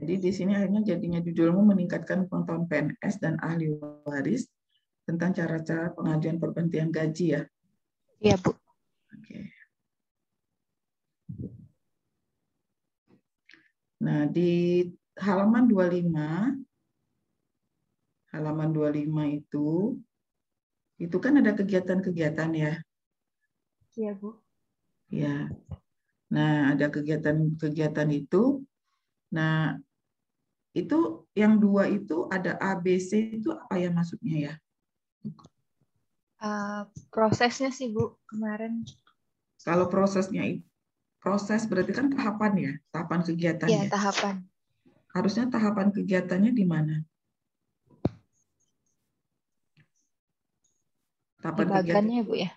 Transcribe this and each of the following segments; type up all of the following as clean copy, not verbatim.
Jadi di sini akhirnya jadinya judulmu meningkatkan pengetahuan PNS dan ahli waris tentang cara-cara pengajuan pergantian gaji ya. Iya, Bu. Oke. Nah, di halaman 25 itu kan ada kegiatan-kegiatan ya. Iya, Bu. Ya. Nah, ada kegiatan-kegiatan itu. Nah, itu yang 2 itu ada A, B, C itu apa ya maksudnya ya? Prosesnya sih, Bu, kemarin. Kalau proses berarti kan tahapan ya, tahapan kegiatan Iya, ya. tahapan. Harusnya tahapan kegiatannya di mana? Di Tahapan kegiatan. bagannya, Bu, ya.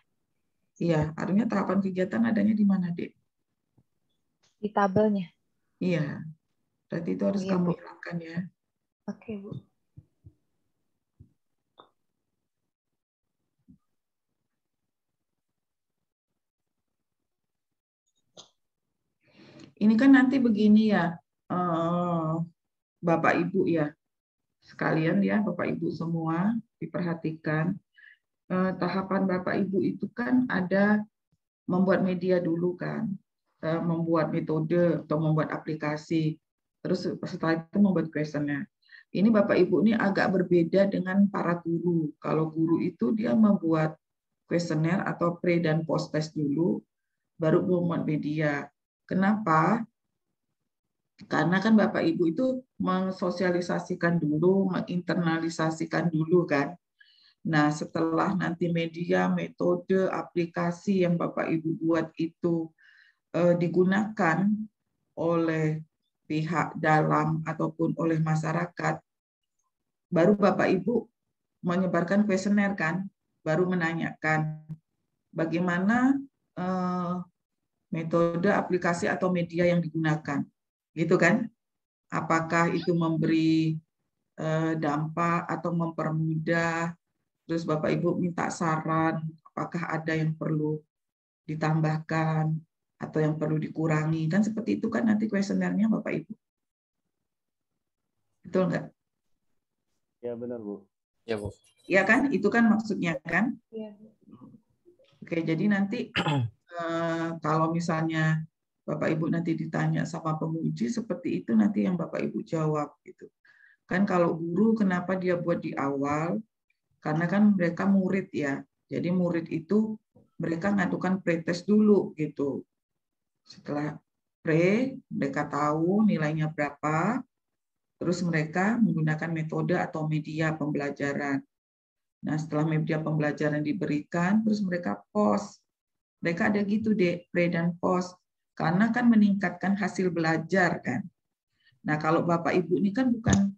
Iya, harusnya tahapan kegiatan adanya di mana, Dek? Di tabelnya. Iya, berarti itu Oh, harus iya, kamu Bu. hilangkan ya. Oke, Bu. Ini kan nanti begini ya, Bapak Ibu ya, sekalian ya, Bapak Ibu semua diperhatikan. Tahapan Bapak Ibu itu kan ada membuat media dulu kan, membuat metode atau membuat aplikasi, terus setelah itu membuat kuesioner. Ini Bapak Ibu ini agak berbeda dengan para guru. Kalau guru itu dia membuat kuesioner atau pre dan post test dulu, baru membuat media. Kenapa? Karena kan Bapak Ibu itu mensosialisasikan dulu, menginternalisasikan dulu kan. Nah, setelah nanti media, metode, aplikasi yang Bapak Ibu buat itu digunakan oleh pihak dalam ataupun oleh masyarakat, baru Bapak Ibu menyebarkan kuesioner kan, baru menanyakan bagaimana metode, aplikasi atau media yang digunakan, gitu kan? Apakah itu memberi dampak atau mempermudah? Terus Bapak Ibu minta saran, apakah ada yang perlu ditambahkan atau yang perlu dikurangi, kan seperti itu kan nanti kuesionernya Bapak Ibu. Betul nggak? Ya benar, Bu. Ya, Bu. Iya kan? Itu kan maksudnya kan? Iya. Oke, jadi nanti kalau misalnya Bapak Ibu nanti ditanya sama penguji seperti itu nanti yang Bapak Ibu jawab gitu. Kan kalau guru kenapa dia buat di awal? Karena kan mereka murid ya. Jadi murid itu mereka ngadukan pretest dulu gitu. Setelah pre, mereka tahu nilainya berapa, terus mereka menggunakan metode atau media pembelajaran. Nah, setelah media pembelajaran diberikan, terus mereka post. Mereka ada gitu deh, pre dan post. Karena kan meningkatkan hasil belajar kan. Nah, kalau Bapak Ibu ini kan bukan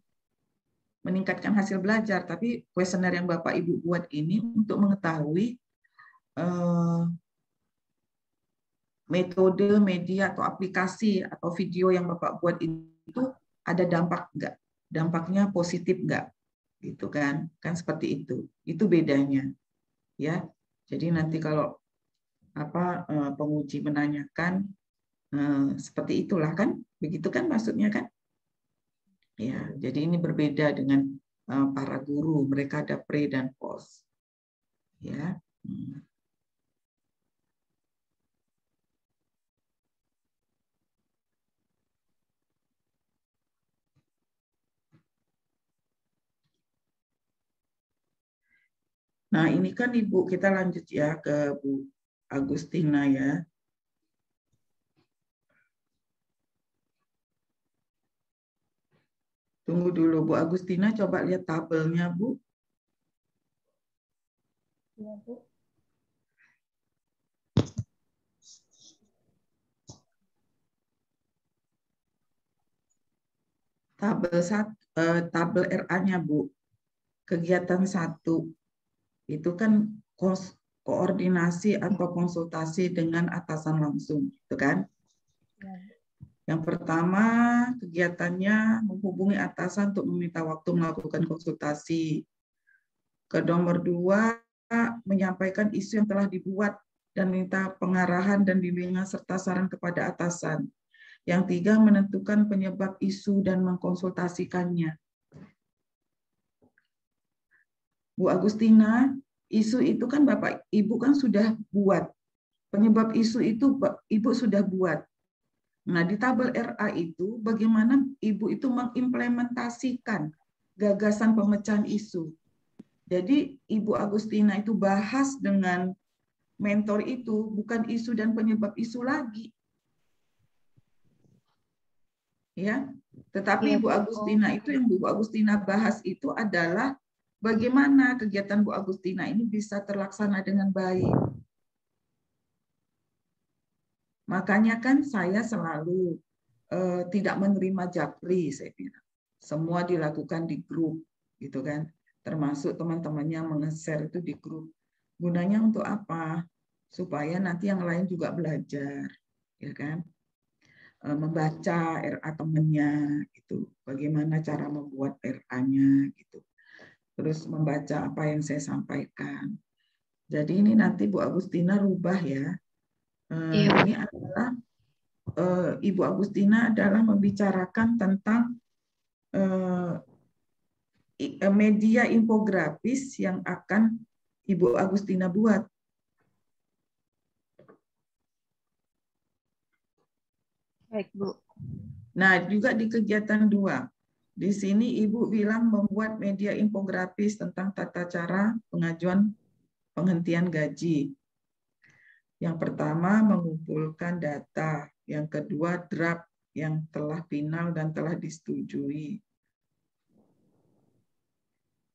meningkatkan hasil belajar, tapi kuesioner yang Bapak Ibu buat ini untuk mengetahui metode, media, atau aplikasi, atau video yang Bapak buat itu ada dampak nggak? Dampaknya positif nggak? Gitu kan? Kan seperti itu. Itu bedanya. Ya. Jadi nanti kalau penguji menanyakan seperti itulah kan? Begitu kan maksudnya kan? Ya, jadi ini berbeda dengan para guru. Mereka ada pre dan post. Ya. Nah, ini kan Ibu, kita lanjut ya ke Bu Agustina ya. Tunggu dulu, Bu Agustina, coba lihat tabelnya, Bu. Iya, Bu. Tabel RA-nya, Bu. Kegiatan 1 itu kan koordinasi atau konsultasi dengan atasan langsung, gitu kan? Ya. Yang pertama, kegiatannya menghubungi atasan untuk meminta waktu melakukan konsultasi. Ke nomor 2, menyampaikan isu yang telah dibuat dan minta pengarahan dan bimbingan serta saran kepada atasan. Yang 3, menentukan penyebab isu dan mengkonsultasikannya. Bu Agustina, isu itu kan Bapak Ibu kan sudah buat. Penyebab isu itu Ibu sudah buat. Nah, di tabel RA itu bagaimana Ibu itu mengimplementasikan gagasan pemecahan isu. Jadi Ibu Agustina itu bahas dengan mentor itu bukan isu dan penyebab isu lagi. Ya, tetapi Iya, Ibu Bu. Agustina itu yang Bu Agustina bahas itu adalah bagaimana kegiatan Bu Agustina ini bisa terlaksana dengan baik. Makanya kan saya selalu tidak menerima japri, saya bilang. Semua dilakukan di grup, gitu kan. Termasuk teman-temannya menge-share itu di grup. Gunanya untuk apa? Supaya nanti yang lain juga belajar, ya kan? Membaca RA temennya, gitu. Bagaimana cara membuat RA-nya, gitu. Terus membaca apa yang saya sampaikan. Jadi ini nanti Bu Agustina rubah ya. Ini adalah Ibu Agustina adalah membicarakan tentang media infografis yang akan Ibu Agustina buat. Baik, Bu. Nah, juga di kegiatan 2. Di sini Ibu bilang membuat media infografis tentang tata cara pengajuan penghentian gaji. Yang pertama, mengumpulkan data. Yang kedua, draft yang telah final dan telah disetujui.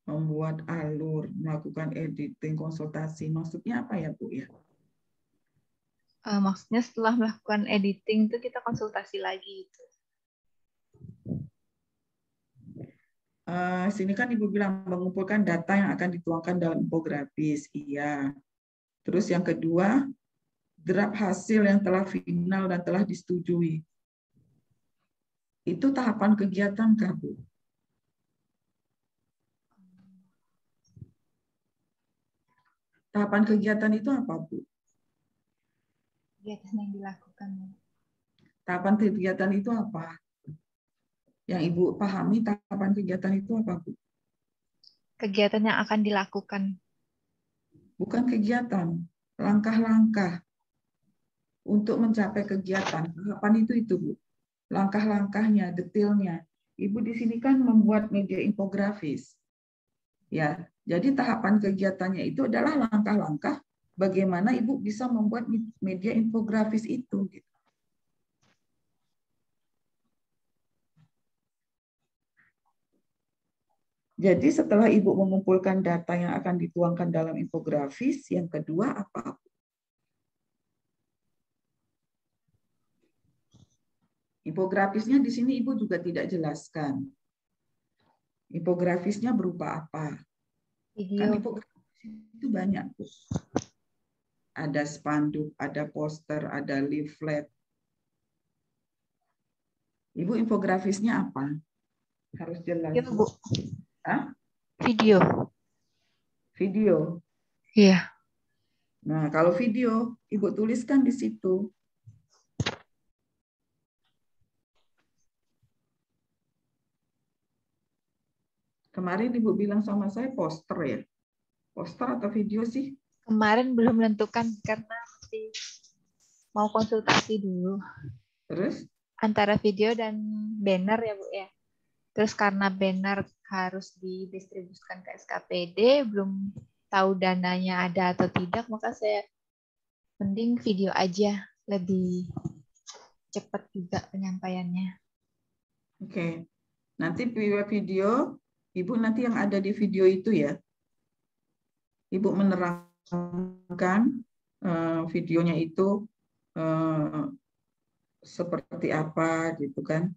Membuat alur, melakukan editing, konsultasi. Maksudnya apa ya, Bu? Ya? Maksudnya setelah melakukan editing itu kita konsultasi lagi. Sini kan Ibu bilang mengumpulkan data yang akan dituangkan dalam infografis. Iya. Terus yang kedua, draft hasil yang telah final dan telah disetujui. Itu tahapan kegiatan kah, Bu? Tahapan kegiatan itu apa, Bu? Kegiatan yang dilakukan. Tahapan kegiatan itu apa? Yang Ibu pahami tahapan kegiatan itu apa, Bu? Kegiatan yang akan dilakukan. Bukan kegiatan, langkah-langkah untuk mencapai kegiatan. Tahapan itu, Bu. Langkah-langkahnya, detailnya. Ibu di sini kan membuat media infografis. Ya, jadi tahapan kegiatannya itu adalah langkah-langkah bagaimana Ibu bisa membuat media infografis itu. Gitu. Jadi setelah Ibu mengumpulkan data yang akan dituangkan dalam infografis, yang kedua apa? Infografisnya di sini Ibu juga tidak jelaskan. Infografisnya berupa apa? Video. Kan infografis itu banyak, Bu. Ada spanduk, ada poster, ada leaflet. Ibu infografisnya apa? Harus jelas. Video, Bu. Hah? Video. Video. Iya. Nah, kalau video, Ibu tuliskan di situ. Kemarin Ibu bilang sama saya poster ya? Poster atau video sih? Kemarin belum menentukan karena masih mau konsultasi dulu. Terus? Antara video dan banner ya, Bu ya. Terus karena banner harus didistribusikan ke SKPD, belum tahu dananya ada atau tidak, maka saya mending video aja, lebih cepat juga penyampaiannya. Oke. Nanti video, Ibu nanti yang ada di video itu ya. Ibu menerangkan videonya itu seperti apa gitu kan.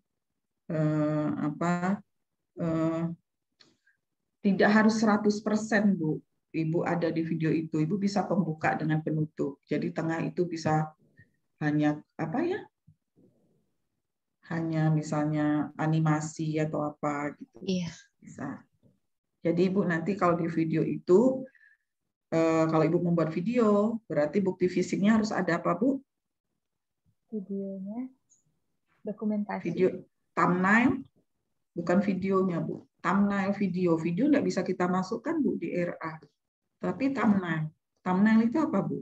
Tidak harus 100%, Bu. Ibu ada di video itu. Ibu bisa pembuka dengan penutup. Jadi tengah itu bisa hanya apa ya? Hanya misalnya animasi atau apa gitu. Iya. Bisa. Jadi Ibu nanti kalau di video itu, kalau Ibu membuat video, berarti bukti fisiknya harus ada apa, Bu? Videonya. Dokumentasi. Video thumbnail, bukan videonya, Bu. Thumbnail video. Video nggak bisa kita masukkan, Bu, di RA. Tapi thumbnail. Thumbnail itu apa, Bu?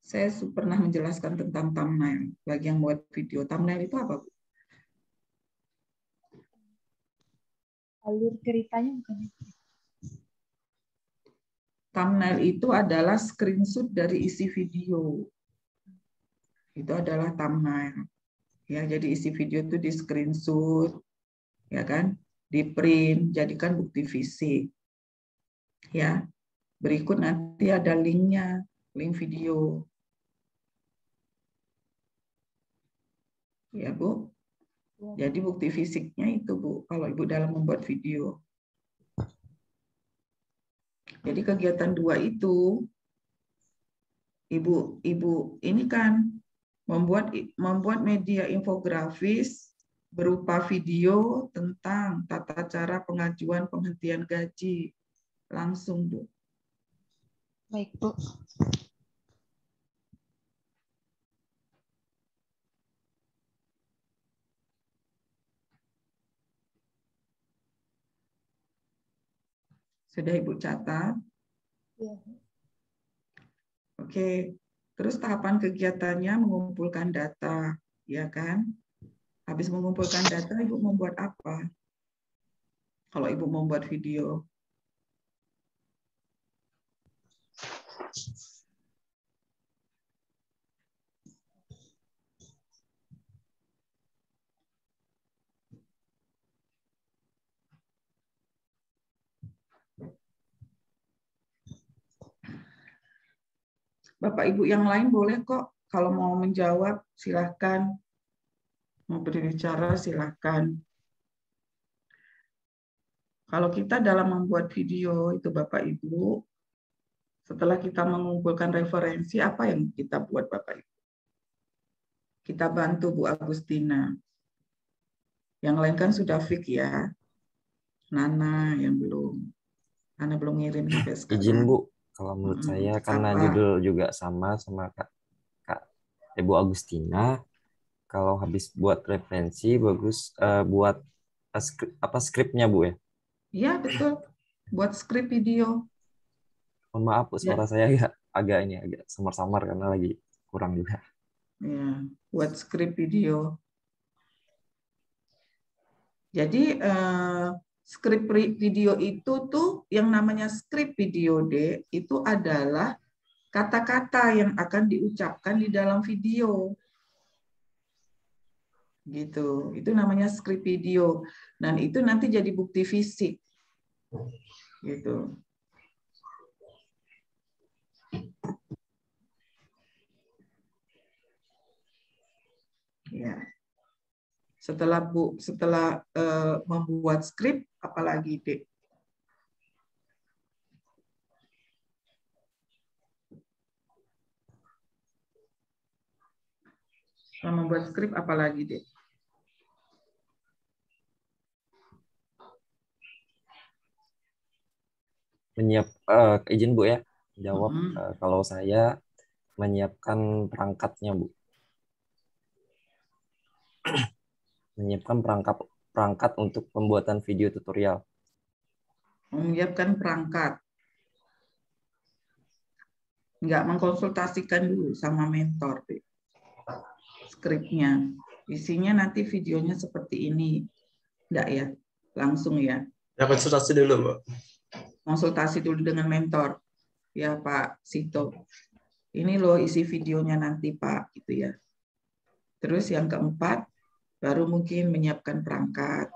Saya pernah menjelaskan tentang thumbnail. Bagi yang buat video, thumbnail itu apa, Bu? Alur ceritanya bukan itu. Thumbnail itu adalah screenshot dari isi video. Itu adalah thumbnail. Ya, jadi isi video itu di screenshot, ya kan? Di print, jadikan bukti fisik. Ya. Berikut nanti ada linknya, link video. Ya, Bu. Jadi bukti fisiknya itu, Bu, kalau Ibu dalam membuat video. Jadi kegiatan 2 itu, Ibu ini kan membuat media infografis berupa video tentang tata cara pengajuan penghentian gaji langsung, Bu. Baik, Bu. Sudah Ibu catat? Iya. Oke. Terus tahapan kegiatannya mengumpulkan data, ya kan? Habis mengumpulkan data, Ibu membuat apa? Kalau Ibu membuat video. Bapak Ibu yang lain boleh kok, kalau mau menjawab silahkan, mau berbicara silahkan. Kalau kita dalam membuat video itu Bapak Ibu, setelah kita mengumpulkan referensi, apa yang kita buat Bapak Ibu? Kita bantu Bu Agustina. Yang lain kan sudah fix ya. Nana yang belum. Nana belum ngirim sampai sekarang. Izin Bu, kalau menurut saya karena Apa? judul juga sama Kak Ibu Agustina, kalau habis buat referensi bagus buat skripnya Bu ya. Iya betul. Buat skrip video. Mohon maaf Bu, suara saya agak samar-samar karena lagi kurang juga. Ya, buat skrip video. Jadi skrip video itu tuh yang namanya skrip video D itu adalah kata-kata yang akan diucapkan di dalam video. Gitu. Itu namanya skrip video. Dan itu nanti jadi bukti fisik. Gitu. Ya. Setelah membuat skrip, apalagi Dek? Setelah membuat skrip, apalagi Dek? Izin Bu ya, jawab. Kalau saya menyiapkan perangkatnya Bu. Menyiapkan perangkat untuk pembuatan video tutorial. Menyiapkan perangkat. Nggak mengkonsultasikan dulu sama mentor. Skripnya. Isinya nanti videonya seperti ini. Nggak ya? Langsung ya? Ya, konsultasi dulu, Bu. Konsultasi dulu dengan mentor. Ya Pak Sito. Ini loh isi videonya nanti Pak. Gitu ya. Terus yang keempat, baru mungkin menyiapkan perangkat.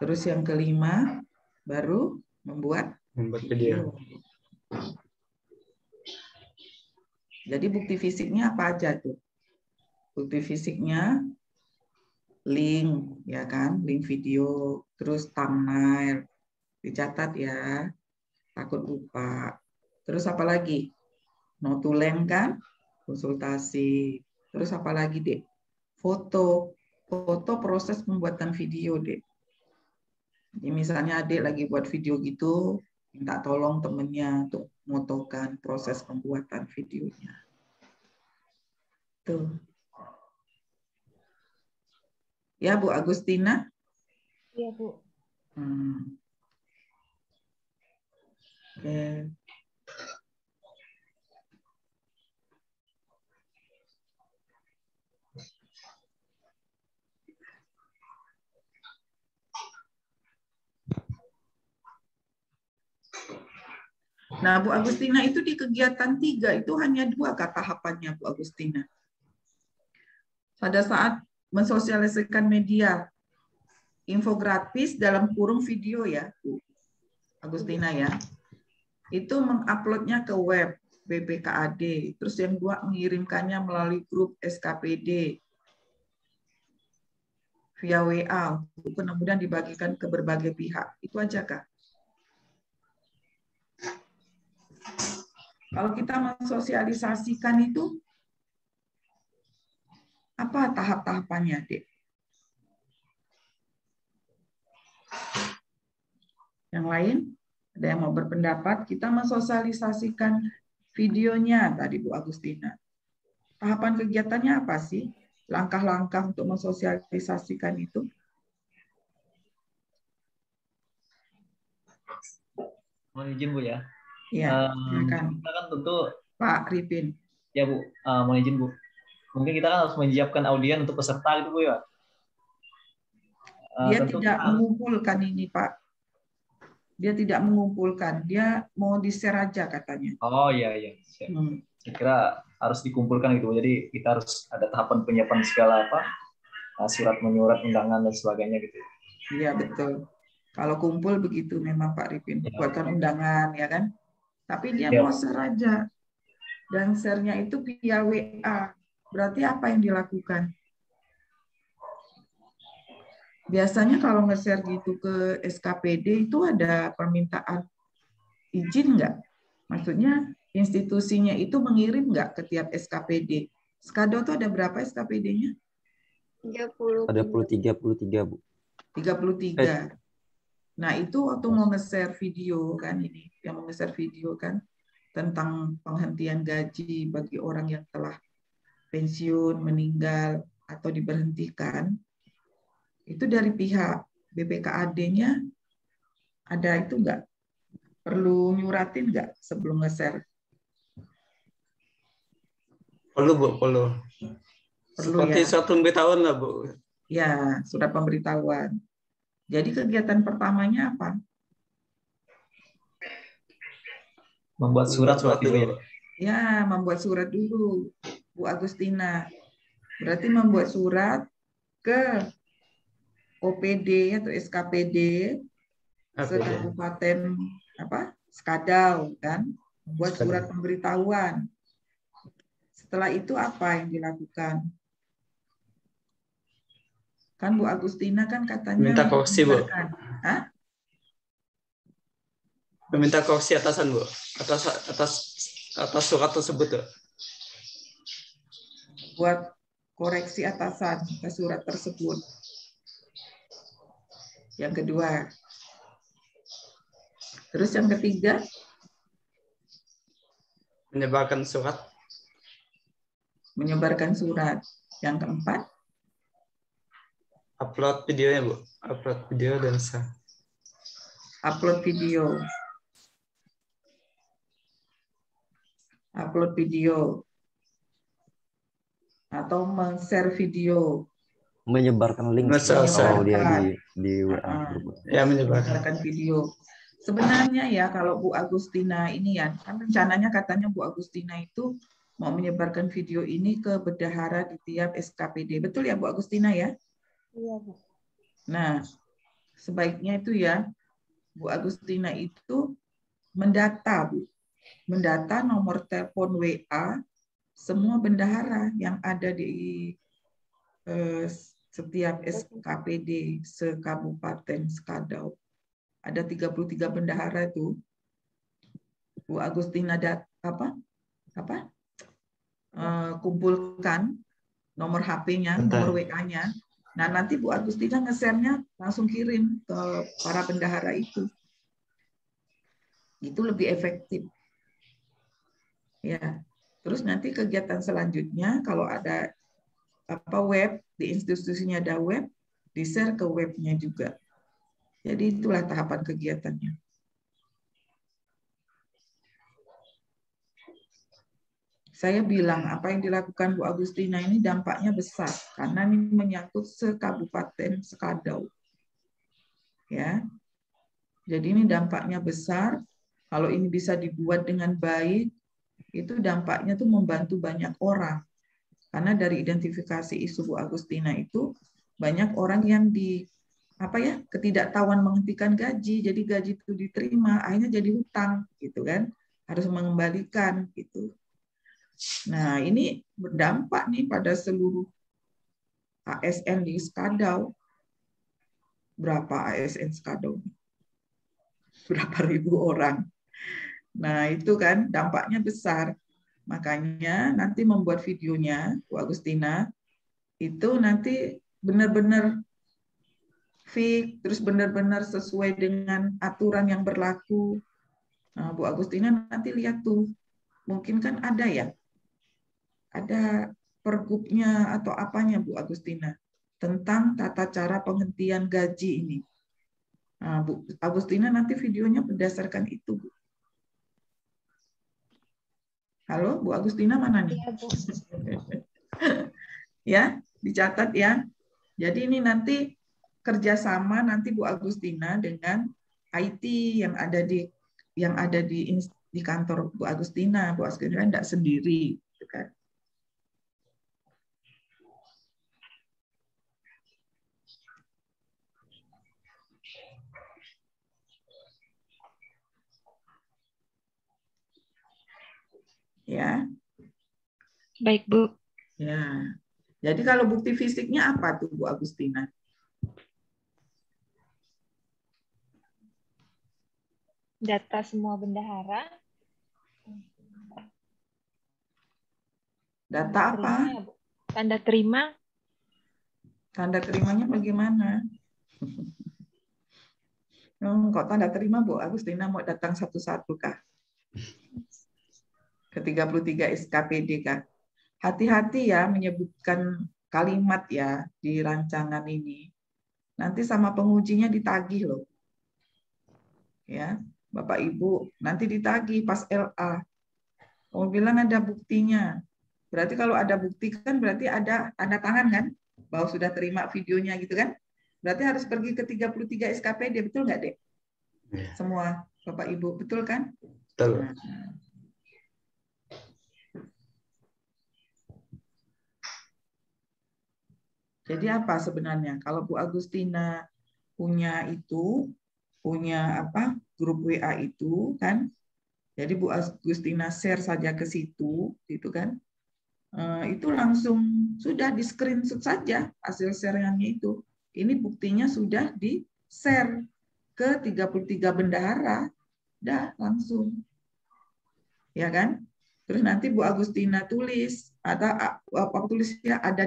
Terus yang kelima, baru membuat video. Jadi bukti fisiknya apa aja tuh? Bukti fisiknya link, ya kan? Link video, terus thumbnail. Dicatat ya, takut lupa. Terus apa lagi? Notulen kan? Konsultasi. Terus apa lagi, Dek? Foto. Foto proses pembuatan video, Dek. Jadi misalnya adik lagi buat video gitu, minta tolong temennya untuk motokan proses pembuatan videonya. Tuh. Ya, Bu Agustina? Iya, Bu. Oke. Nah, Bu Agustina itu di kegiatan 3 itu hanya 2 tahapannya, Bu Agustina. Pada saat mensosialisasikan media infografis dalam kurung video ya, Bu Agustina ya. Itu menguploadnya ke web BPKAD. Terus yang 2 mengirimkannya melalui grup SKPD via WA untuk kemudian dibagikan ke berbagai pihak. Itu aja, Kak. Kalau kita mensosialisasikan itu, apa tahap-tahapannya, Dek? Yang lain? Ada yang mau berpendapat? Kita mensosialisasikan videonya tadi, Bu Agustina. Tahapan kegiatannya apa sih? Langkah-langkah untuk mensosialisasikan itu? Mohon izin, Bu ya. Iya, silakan. Kita kan tentu Pak Ripin. ya, Bu, mohon izin, Bu. Mungkin kita kan harus menyiapkan audien untuk peserta gitu, Bu ya. Dia Tentu tidak mengumpulkan ini, Pak. Dia tidak mengumpulkan. Dia mau di-share aja katanya. Oh iya. Saya kira harus dikumpulkan gitu. Jadi kita harus ada tahapan penyiapan segala surat menyurat undangan dan sebagainya gitu. Iya, betul. Kalau kumpul begitu memang Pak Ripin. Ya. Buatkan undangan, ya kan? Tapi dia Ya. mau share aja. Dan share-nya itu via WA. Berarti apa yang dilakukan? Biasanya kalau nge-share gitu ke SKPD itu ada permintaan izin nggak? Maksudnya institusinya itu mengirim nggak ke tiap SKPD? Skado itu ada berapa SKPD-nya? 30. Ada 33, Bu. 33. Nah, itu waktu mau nge-share video kan ini, yang mau nge-share video kan tentang penghentian gaji bagi orang yang telah pensiun, meninggal, atau diberhentikan, itu dari pihak BPKAD-nya ada itu nggak? Perlu nyuratin nggak sebelum nge-share? Perlu, Bu, perlu. Seperti ya? surat pemberitahuan lah, Bu. Ya, surat pemberitahuan. Jadi kegiatan pertamanya apa? Membuat surat dulu. Ibu ya. Ya, membuat surat dulu, Bu Agustina. Berarti membuat surat ke OPD atau SKPD sekabupaten Skadau kan, membuat surat pemberitahuan. Setelah itu apa yang dilakukan? Kan Bu Agustina kan katanya minta koreksi, Bu. Hah? Meminta koreksi atasan, Bu. Atas surat tersebut, Bu. Buat koreksi atasan ke surat tersebut. Yang kedua. Terus yang ketiga? Menyebarkan surat. Menyebarkan surat. Yang keempat? Upload videonya, Bu. Upload video dan sah. Upload video. Upload video. Atau men-share video. Menyebarkan link kalau dia di WA grup. Ya, menyebarkan video. Sebenarnya ya kalau Bu Agustina ini ya, kan rencananya katanya Bu Agustina itu mau menyebarkan video ini ke bendahara di tiap SKPD. Betul ya Bu Agustina ya? Iya, Bu. Nah, sebaiknya itu ya Bu Agustina itu mendata, Bu. Mendata nomor telepon WA semua bendahara yang ada di setiap SKPD se-Kabupaten Skadau. Ada 33 bendahara itu. Bu Agustina kumpulkan nomor HP-nya, nomor WA-nya. Nah, nanti Bu Agustina nge-share-nya langsung kirim ke para bendahara itu. Itu lebih efektif. Ya. Terus nanti kegiatan selanjutnya kalau ada web, di institusinya ada web, di-share ke webnya juga. Jadi itulah tahapan kegiatannya. Saya bilang apa yang dilakukan Bu Agustina ini dampaknya besar karena ini menyangkut se-Kabupaten Sekadau. Ya. Jadi ini dampaknya besar. Kalau ini bisa dibuat dengan baik, itu dampaknya tuh membantu banyak orang. Karena dari identifikasi isu Bu Agustina itu banyak orang yang ketidaktahuan menghentikan gaji, jadi gaji itu diterima, akhirnya jadi hutang gitu kan, harus mengembalikan gitu. Nah, ini berdampak nih pada seluruh ASN di Sekadau. Berapa ASN Sekadau? Berapa ribu orang. Nah, itu kan dampaknya besar. Makanya nanti membuat videonya, Bu Agustina, itu nanti benar-benar fix, terus benar-benar sesuai dengan aturan yang berlaku. Nah, Bu Agustina nanti lihat tuh, mungkin kan ada ya, ada pergubnya atau apanya Bu Agustina tentang tata cara penghentian gaji ini. Nah, Bu Agustina nanti videonya berdasarkan itu, Bu. Halo, Bu Agustina mana nih? Iya, Bu. Ya, dicatat ya. Jadi ini nanti kerjasama nanti Bu Agustina dengan IT yang ada di kantor Bu Agustina. Bu Agustina tidak sendiri, gitu kan? Ya. Baik, Bu. Ya. Jadi kalau bukti fisiknya apa tuh Bu Agustina? Data semua bendahara. Data apa? Ya, Bu. Tanda terima. Tanda terimanya bagaimana? Kok tanda terima Bu Agustina mau datang satu-satu kah? Ke 33 SKPD kah? Hati-hati ya menyebutkan kalimat ya di rancangan ini. Nanti sama pengujinya ditagih loh. Ya, Bapak Ibu, nanti ditagih pas LA. Kamu bilang ada buktinya. Berarti kalau ada bukti kan berarti ada tanda tangan kan? Bahwa sudah terima videonya gitu kan? Berarti harus pergi ke 33 SKPD, betul nggak, Dek? Semua Bapak Ibu, betul kan? Betul. Nah. Jadi apa sebenarnya? Kalau Bu Agustina punya grup WA itu kan? Jadi Bu Agustina share saja ke situ, gitu kan? Itu langsung sudah di screenshot saja hasil share-nya itu. Ini buktinya sudah di share ke 33 bendahara, dah langsung. Ya kan? Terus nanti Bu Agustina tulis tulisnya ada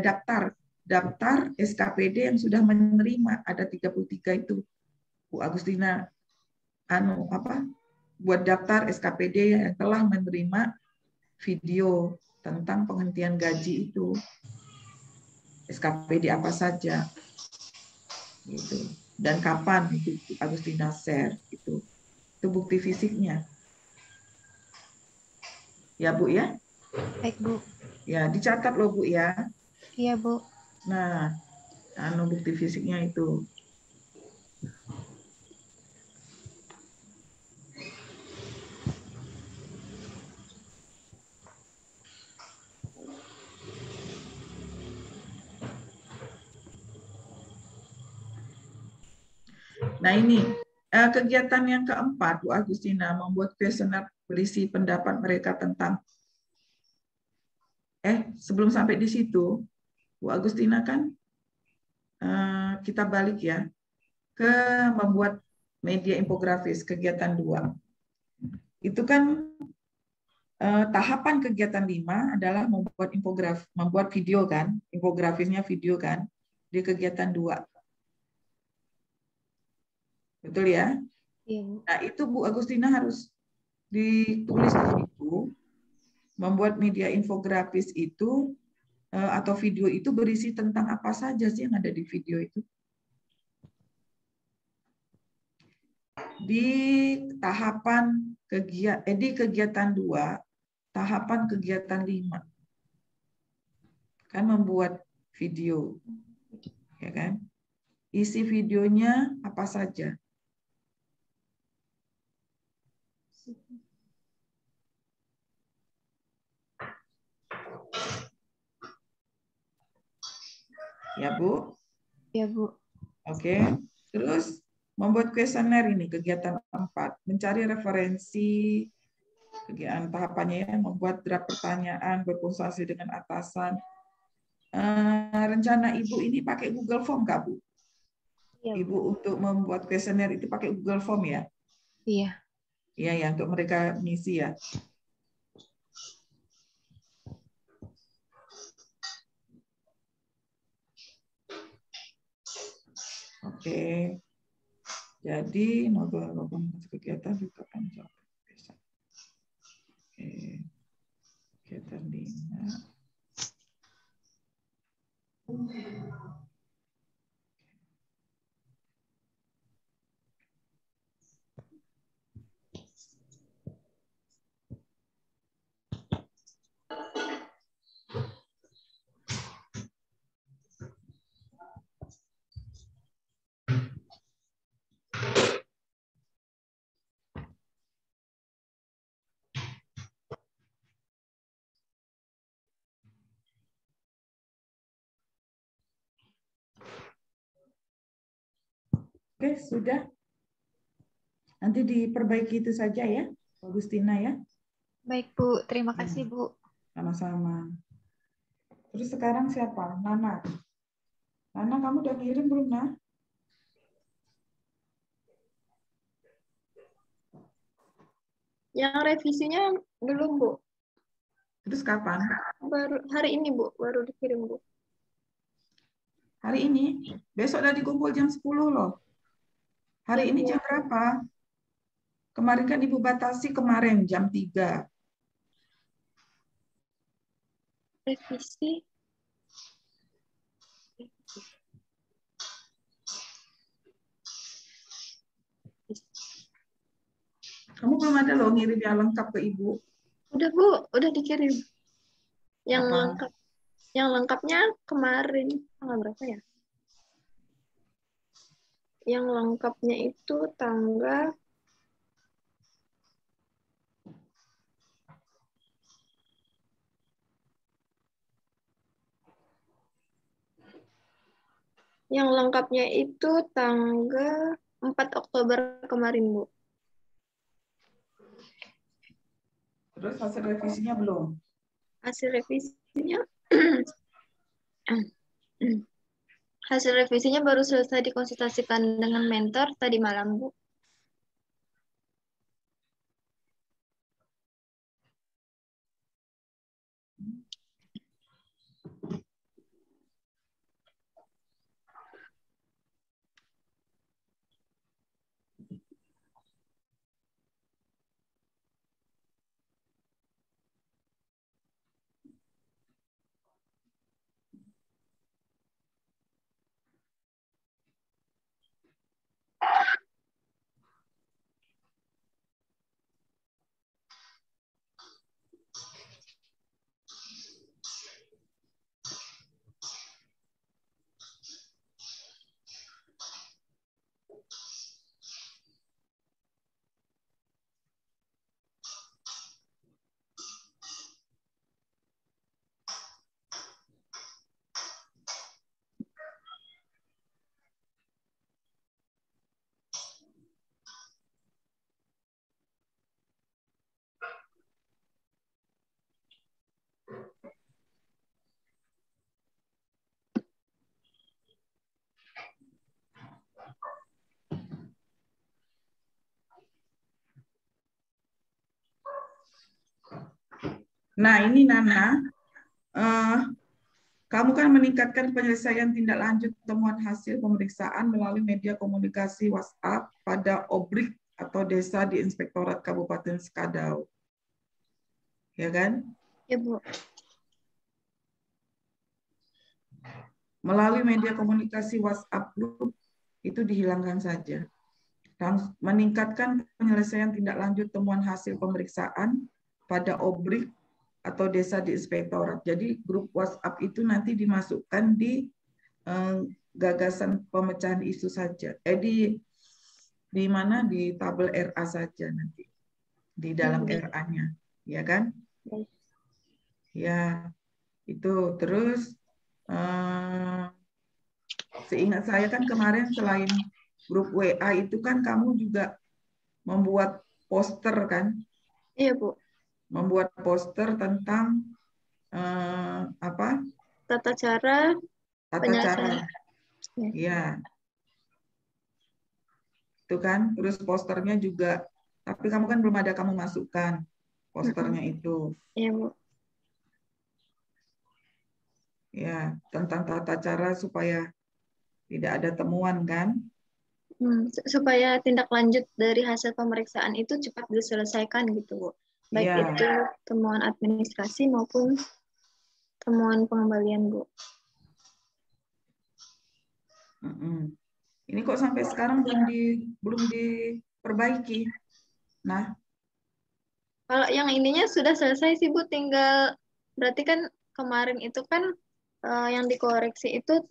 daftar SKPD yang sudah menerima, ada 33 itu. Bu Agustina buat daftar SKPD yang telah menerima video tentang penghentian gaji itu. SKPD apa saja. Gitu. Dan kapan itu Bu Agustina share itu. Itu bukti fisiknya. Ya, Bu ya? Baik, Bu. Ya, dicatat loh, Bu ya. Iya, Bu. Nah, bukti fisiknya itu. Nah, ini kegiatan yang keempat, Bu Agustina membuat kuesioner berisi pendapat mereka tentang sebelum sampai di situ, Bu Agustina kan kita balik ya ke membuat media infografis kegiatan 2. Itu kan tahapan kegiatan 5 adalah membuat video kan, infografisnya video kan di kegiatan 2. Betul ya? Iya, Bu. Nah, itu Bu Agustina harus ditulis di situ membuat media infografis itu atau video itu berisi tentang apa saja sih yang ada di video itu? Di tahapan di kegiatan 2, tahapan kegiatan 5. Kan membuat video. Ya kan? Isi videonya apa saja? Ya, Bu? Ya, Bu. Oke. Terus membuat kuesioner ini kegiatan 4, mencari referensi kegiatan tahapannya ya, membuat draft pertanyaan, berkonsultasi dengan atasan. Rencana Ibu ini pakai Google Form nggak, Bu? Iya, Bu. Ibu untuk membuat kuesioner itu pakai Google Form ya? Iya. Iya ya, untuk mereka ngisi ya. Oke. Jadi kegiatan juga kan bisa. Oke. Kegiatan 5. Oke, sudah. Nanti diperbaiki itu saja ya, Agustina ya. Baik, Bu. Terima kasih, Bu. Sama-sama. Terus sekarang siapa? Nana. Nana, kamu udah kirim belum, Nah? Yang revisinya belum, Bu. Terus kapan? Baru hari ini, Bu. Baru dikirim, Bu. Hari ini? Besok udah dikumpul jam 10 loh. Hari ini jam berapa? Kemarin kan Ibu batasi kemarin jam 3. Revisi. Kamu belum ada loh ngirim yang lengkap ke Ibu. Udah, Bu. Udah dikirim. Yang Apa? lengkap. Yang lengkapnya kemarin. Tanggal berapa ya? Yang lengkapnya itu tanggal tanggal 4 Oktober kemarin, Bu. Terus hasil revisinya belum? Hasil revisinya hasil revisinya baru selesai dikonsultasikan dengan mentor tadi malam, Bu. Nah, ini Nana, kamu kan meningkatkan penyelesaian tindak lanjut temuan hasil pemeriksaan melalui media komunikasi WhatsApp pada OBRIK atau desa di Inspektorat Kabupaten Skadau. Ya kan? Ya, Bu. Melalui media komunikasi WhatsApp Group itu dihilangkan saja. Dan meningkatkan penyelesaian tindak lanjut temuan hasil pemeriksaan pada obrik atau desa di inspektorat. Jadi grup WhatsApp itu nanti dimasukkan di gagasan pemecahan isu saja. Di mana di tabel RA saja nanti. Di dalam RA-nya, ya kan? Ya, itu. Terus seingat saya kan kemarin selain grup WA itu kan kamu juga membuat poster kan? Iya, Bu. Membuat poster tentang apa? Tata cara Tata penyelesaian. cara. Ya. Itu kan. Terus posternya juga, tapi kamu kan belum ada kamu masukkan posternya itu. Iya, Bu. Ya, tentang tata cara supaya tidak ada temuan kan? Supaya tindak lanjut dari hasil pemeriksaan itu cepat diselesaikan gitu, Bu. Baik Iya. itu temuan administrasi maupun temuan pengembalian, Bu. Ini kok sampai sekarang belum diperbaiki. Nah, kalau yang ininya sudah selesai sih, Bu, tinggal berarti kan kemarin itu kan yang dikoreksi itu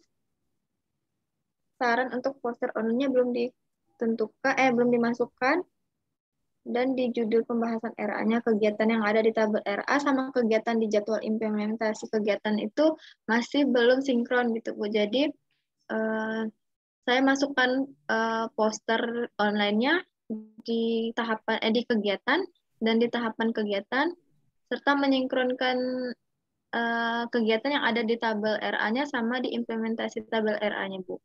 saran untuk poster onnya belum ditentukan, belum dimasukkan, dan di judul pembahasan RA-nya kegiatan yang ada di tabel RA sama kegiatan di jadwal implementasi kegiatan itu masih belum sinkron gitu, Bu. Jadi saya masukkan poster online-nya di tahapan di kegiatan dan di tahapan kegiatan serta menyingkronkan kegiatan yang ada di tabel RA-nya sama di implementasi tabel RA-nya, Bu.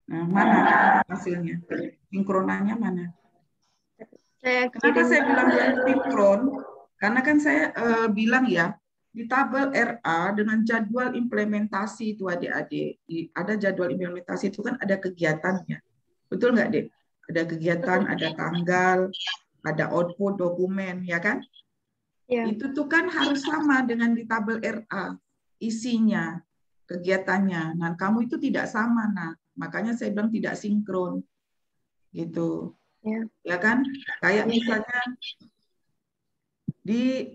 Nah, mana hasilnya? Sinkronannya mana? Kenapa saya bilang belum sinkron? Karena kan saya bilang ya, di tabel RA dengan jadwal implementasi itu adik-adik, ada jadwal implementasi itu kan ada kegiatannya. Betul nggak, Dek? Ada kegiatan, ada tanggal, ada output dokumen, ya kan? Ya. Itu tuh kan harus sama dengan di tabel RA, isinya, kegiatannya. Nah, kamu itu tidak sama, nah. Makanya saya bilang tidak sinkron. Gitu. Ya kan? Kayak misalnya di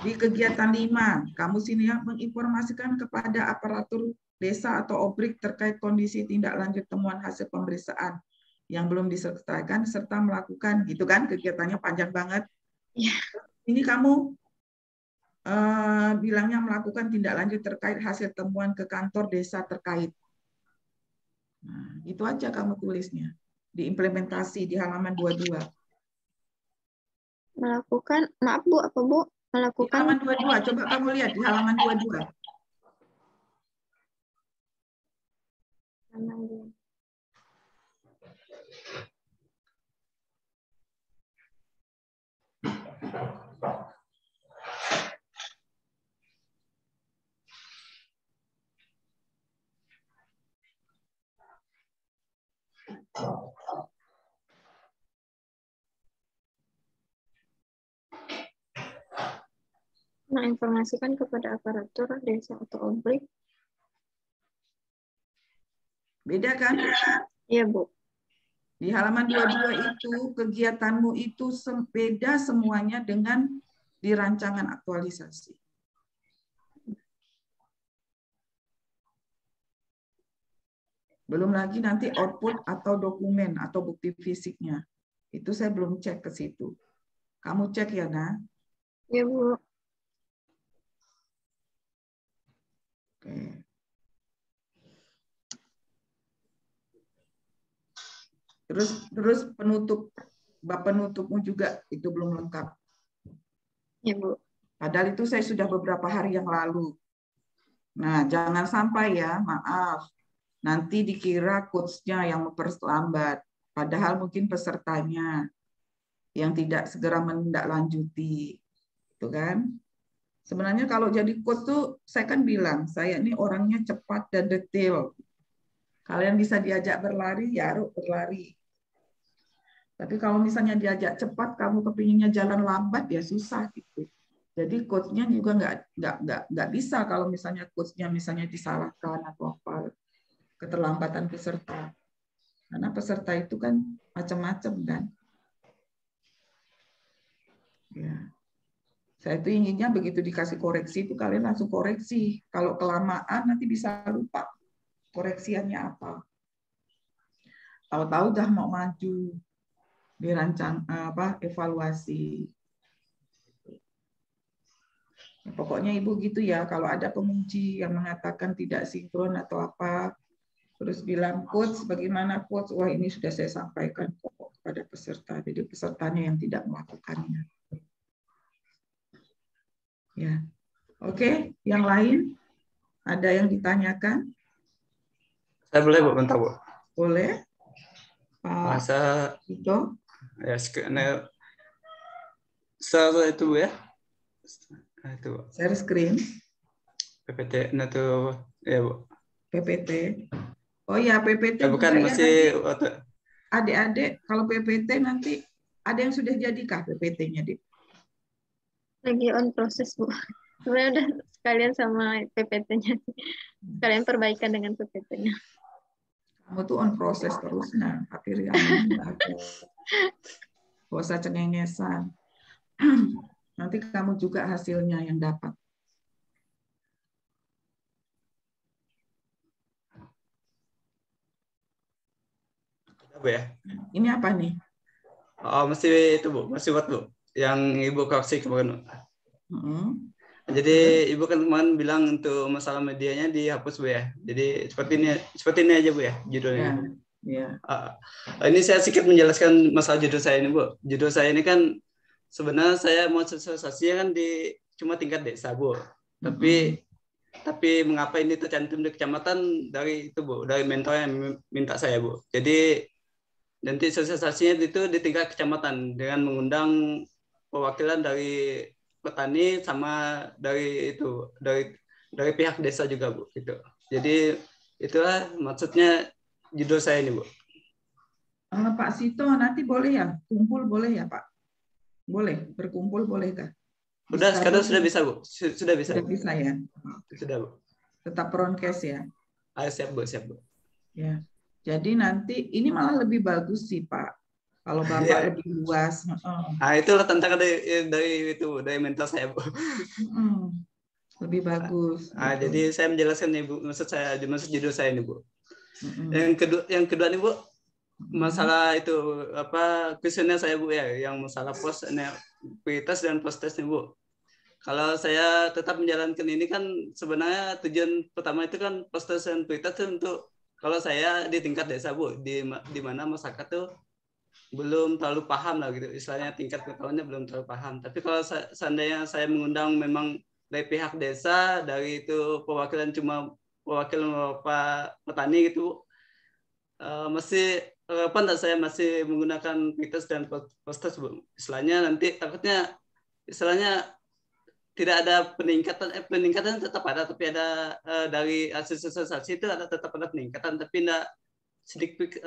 kegiatan 5, kamu sini yang menginformasikan kepada aparatur desa atau obrik terkait kondisi tindak lanjut temuan hasil pemeriksaan yang belum diselesaikan serta melakukan, gitu kan, kegiatannya panjang banget. Ya. Ini kamu bilangnya melakukan tindak lanjut terkait hasil temuan ke kantor desa terkait. Nah, itu aja kamu tulisnya. Diimplementasi di halaman 22. Melakukan, maaf Bu, apa Bu? Melakukan. Di halaman 22, coba kamu lihat di halaman 22. Menginformasikan kepada aparatur desa atau obrik. Beda kan? Iya, Bu. Di halaman 22 itu kegiatanmu itu beda semuanya dengan di rancangan aktualisasi. Belum lagi nanti output atau dokumen atau bukti fisiknya. Itu saya belum cek ke situ. Kamu cek ya, Nah? Iya, Bu. Oke. Terus bab penutupmu juga itu belum lengkap. Ya, Bu. Padahal itu saya sudah beberapa hari yang lalu. Nah, jangan sampai ya, maaf. Nanti dikira coach-nya yang memperlambat. Padahal mungkin pesertanya yang tidak segera menindaklanjuti. Itu kan? Sebenarnya kalau jadi coach tuh, saya kan bilang, saya ini orangnya cepat dan detail. Kalian bisa diajak berlari, ya berlari. Tapi kalau misalnya diajak cepat, kamu kepinginnya jalan lambat ya susah gitu. Jadi coach-nya juga nggak bisa kalau misalnya coach-nya misalnya disalahkan atau apa, keterlambatan peserta. Karena peserta itu kan macam-macam kan. Ya. Saya itu inginnya begitu dikasih koreksi itu kalian langsung koreksi. Kalau kelamaan nanti bisa lupa koreksiannya apa. Tahu-tahu udah mau maju dirancang evaluasi. Pokoknya Ibu gitu ya, kalau ada penguji yang mengatakan tidak sinkron atau apa, terus bilang coach, bagaimana coach? Wah ini sudah saya sampaikan kepada peserta, jadi pesertanya yang tidak melakukannya. Ya, oke. Yang lain ada yang ditanyakan? Saya boleh Bu, bentar Bu. Boleh. Pak Itu ya itu Bu ya. Itu Bu. Share screen. PPT itu ya Bu. PPT. Oh ya PPT bukan juga masih ya nanti. Adik-adik kalau PPT nanti ada yang sudah jadikah PPT-nya, Dik? Lagi on proses, Bu. Sebenarnya udah sekalian sama PPT-nya. Sekalian perbaikan dengan PPT-nya. Kamu tuh on proses terus, nah akhirnya gak usah cengengesan. Nanti kamu juga hasilnya yang dapat. Bu ya. Ini apa nih? Oh, masih itu Bu, masih buat Bu. Yang Ibu koreksi kemarin. Jadi Ibu kan kemarin bilang untuk masalah medianya dihapus Bu ya. Jadi seperti ini aja Bu ya judulnya. Ya. Ini saya sedikit menjelaskan masalah judul saya ini Bu. Judul saya ini kan sebenarnya saya mau sosialisasinya kan cuma tingkat desa Bu. Tapi mengapa ini tercantum di kecamatan dari itu Bu, dari mentor yang minta saya Bu. Jadi nanti sosialisasinya itu di tingkat kecamatan dengan mengundang perwakilan dari petani sama dari pihak desa juga Bu gitu. Jadi itulah maksudnya judul saya ini Bu. Pak Sito nanti boleh ya kumpul boleh ya Pak? Boleh berkumpul boleh kah? Udah sekarang sudah bisa Bu. Sudah bisa. Sudah bisa ya. Sudah Bu. Tetap broadcast ya. Siap Bu. Ya. Jadi nanti ini malah lebih bagus sih Pak. Kalau Bapak lebih luas. Itulah tantangan dari mentor saya Bu. Lebih bagus. Jadi saya menjelaskan nih Bu, maksud judul saya ini Bu. Yang kedua nih Bu, masalah itu kuesioner saya Bu ya, yang masalah post prioritas dan post test nih Bu. Kalau saya tetap menjalankan ini kan sebenarnya tujuan pertama itu kan post test dan prioritas itu untuk kalau saya di tingkat desa Bu, di mana masyarakat tuh belum terlalu paham lah gitu, istilahnya tingkat pengetahuannya belum terlalu paham. Tapi kalau seandainya saya mengundang memang dari pihak desa, dari itu perwakilan Pak petani gitu, masih relevan tak saya masih menggunakan prioritas dan post-test Bu. Istilahnya nanti takutnya tidak ada peningkatan tetap ada, tapi ada dari hasil sosialisasi itu tetap ada peningkatan, tapi tidak sedikit,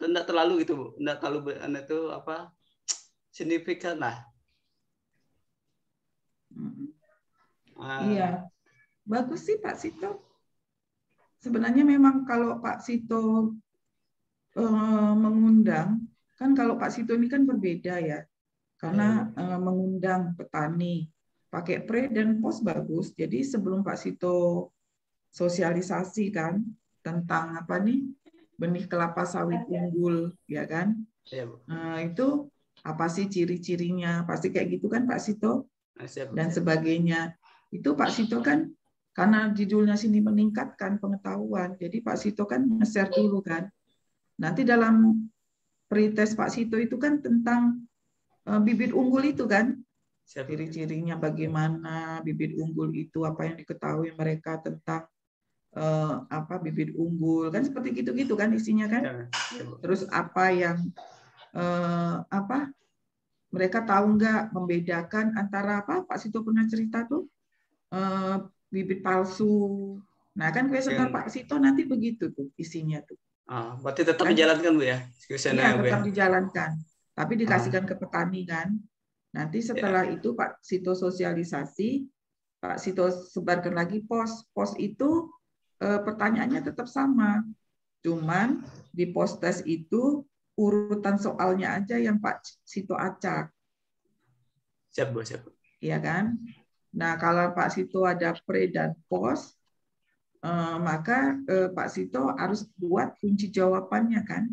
tidak terlalu gitu Bu, tidak terlalu itu signifikan lah. Iya, bagus sih Pak Sito. Sebenarnya memang kalau Pak Sito mengundang, kan kalau Pak Sito ini kan berbeda ya, karena mengundang petani pakai pre dan post bagus. Jadi sebelum Pak Sito sosialisasi kan tentang benih kelapa sawit unggul, ya kan? Itu apa sih ciri-cirinya? Pasti kayak gitu kan Pak Sito? Dan sebagainya. Itu Pak Sito kan karena judulnya sini meningkatkan pengetahuan. Jadi Pak Sito kan nge-share dulu kan. Nanti dalam pretest Pak Sito itu kan tentang bibit unggul itu kan. Ciri-cirinya bagaimana bibit unggul itu, apa yang diketahui mereka tentang bibit unggul kan, seperti gitu-gitu kan isinya kan. Terus apa yang mereka tahu nggak membedakan antara Pak Sito pernah cerita tuh bibit palsu. Nah kan kuesioner Pak Sito nanti begitu tuh isinya tuh. Berarti tetap dijalankan Bu ya? Iya, tetap dijalankan. tapi dikasihkan ke petani kan. Nanti setelah itu Pak Sito sosialisasi, Pak Sito sebarkan lagi pos. Pos itu pertanyaannya tetap sama. Cuman di pos tes itu urutan soalnya aja yang Pak Sito acak. Siap, Bu, siap. Iya kan? Nah, kalau Pak Sito ada pre dan post, maka Pak Sito harus buat kunci jawabannya kan.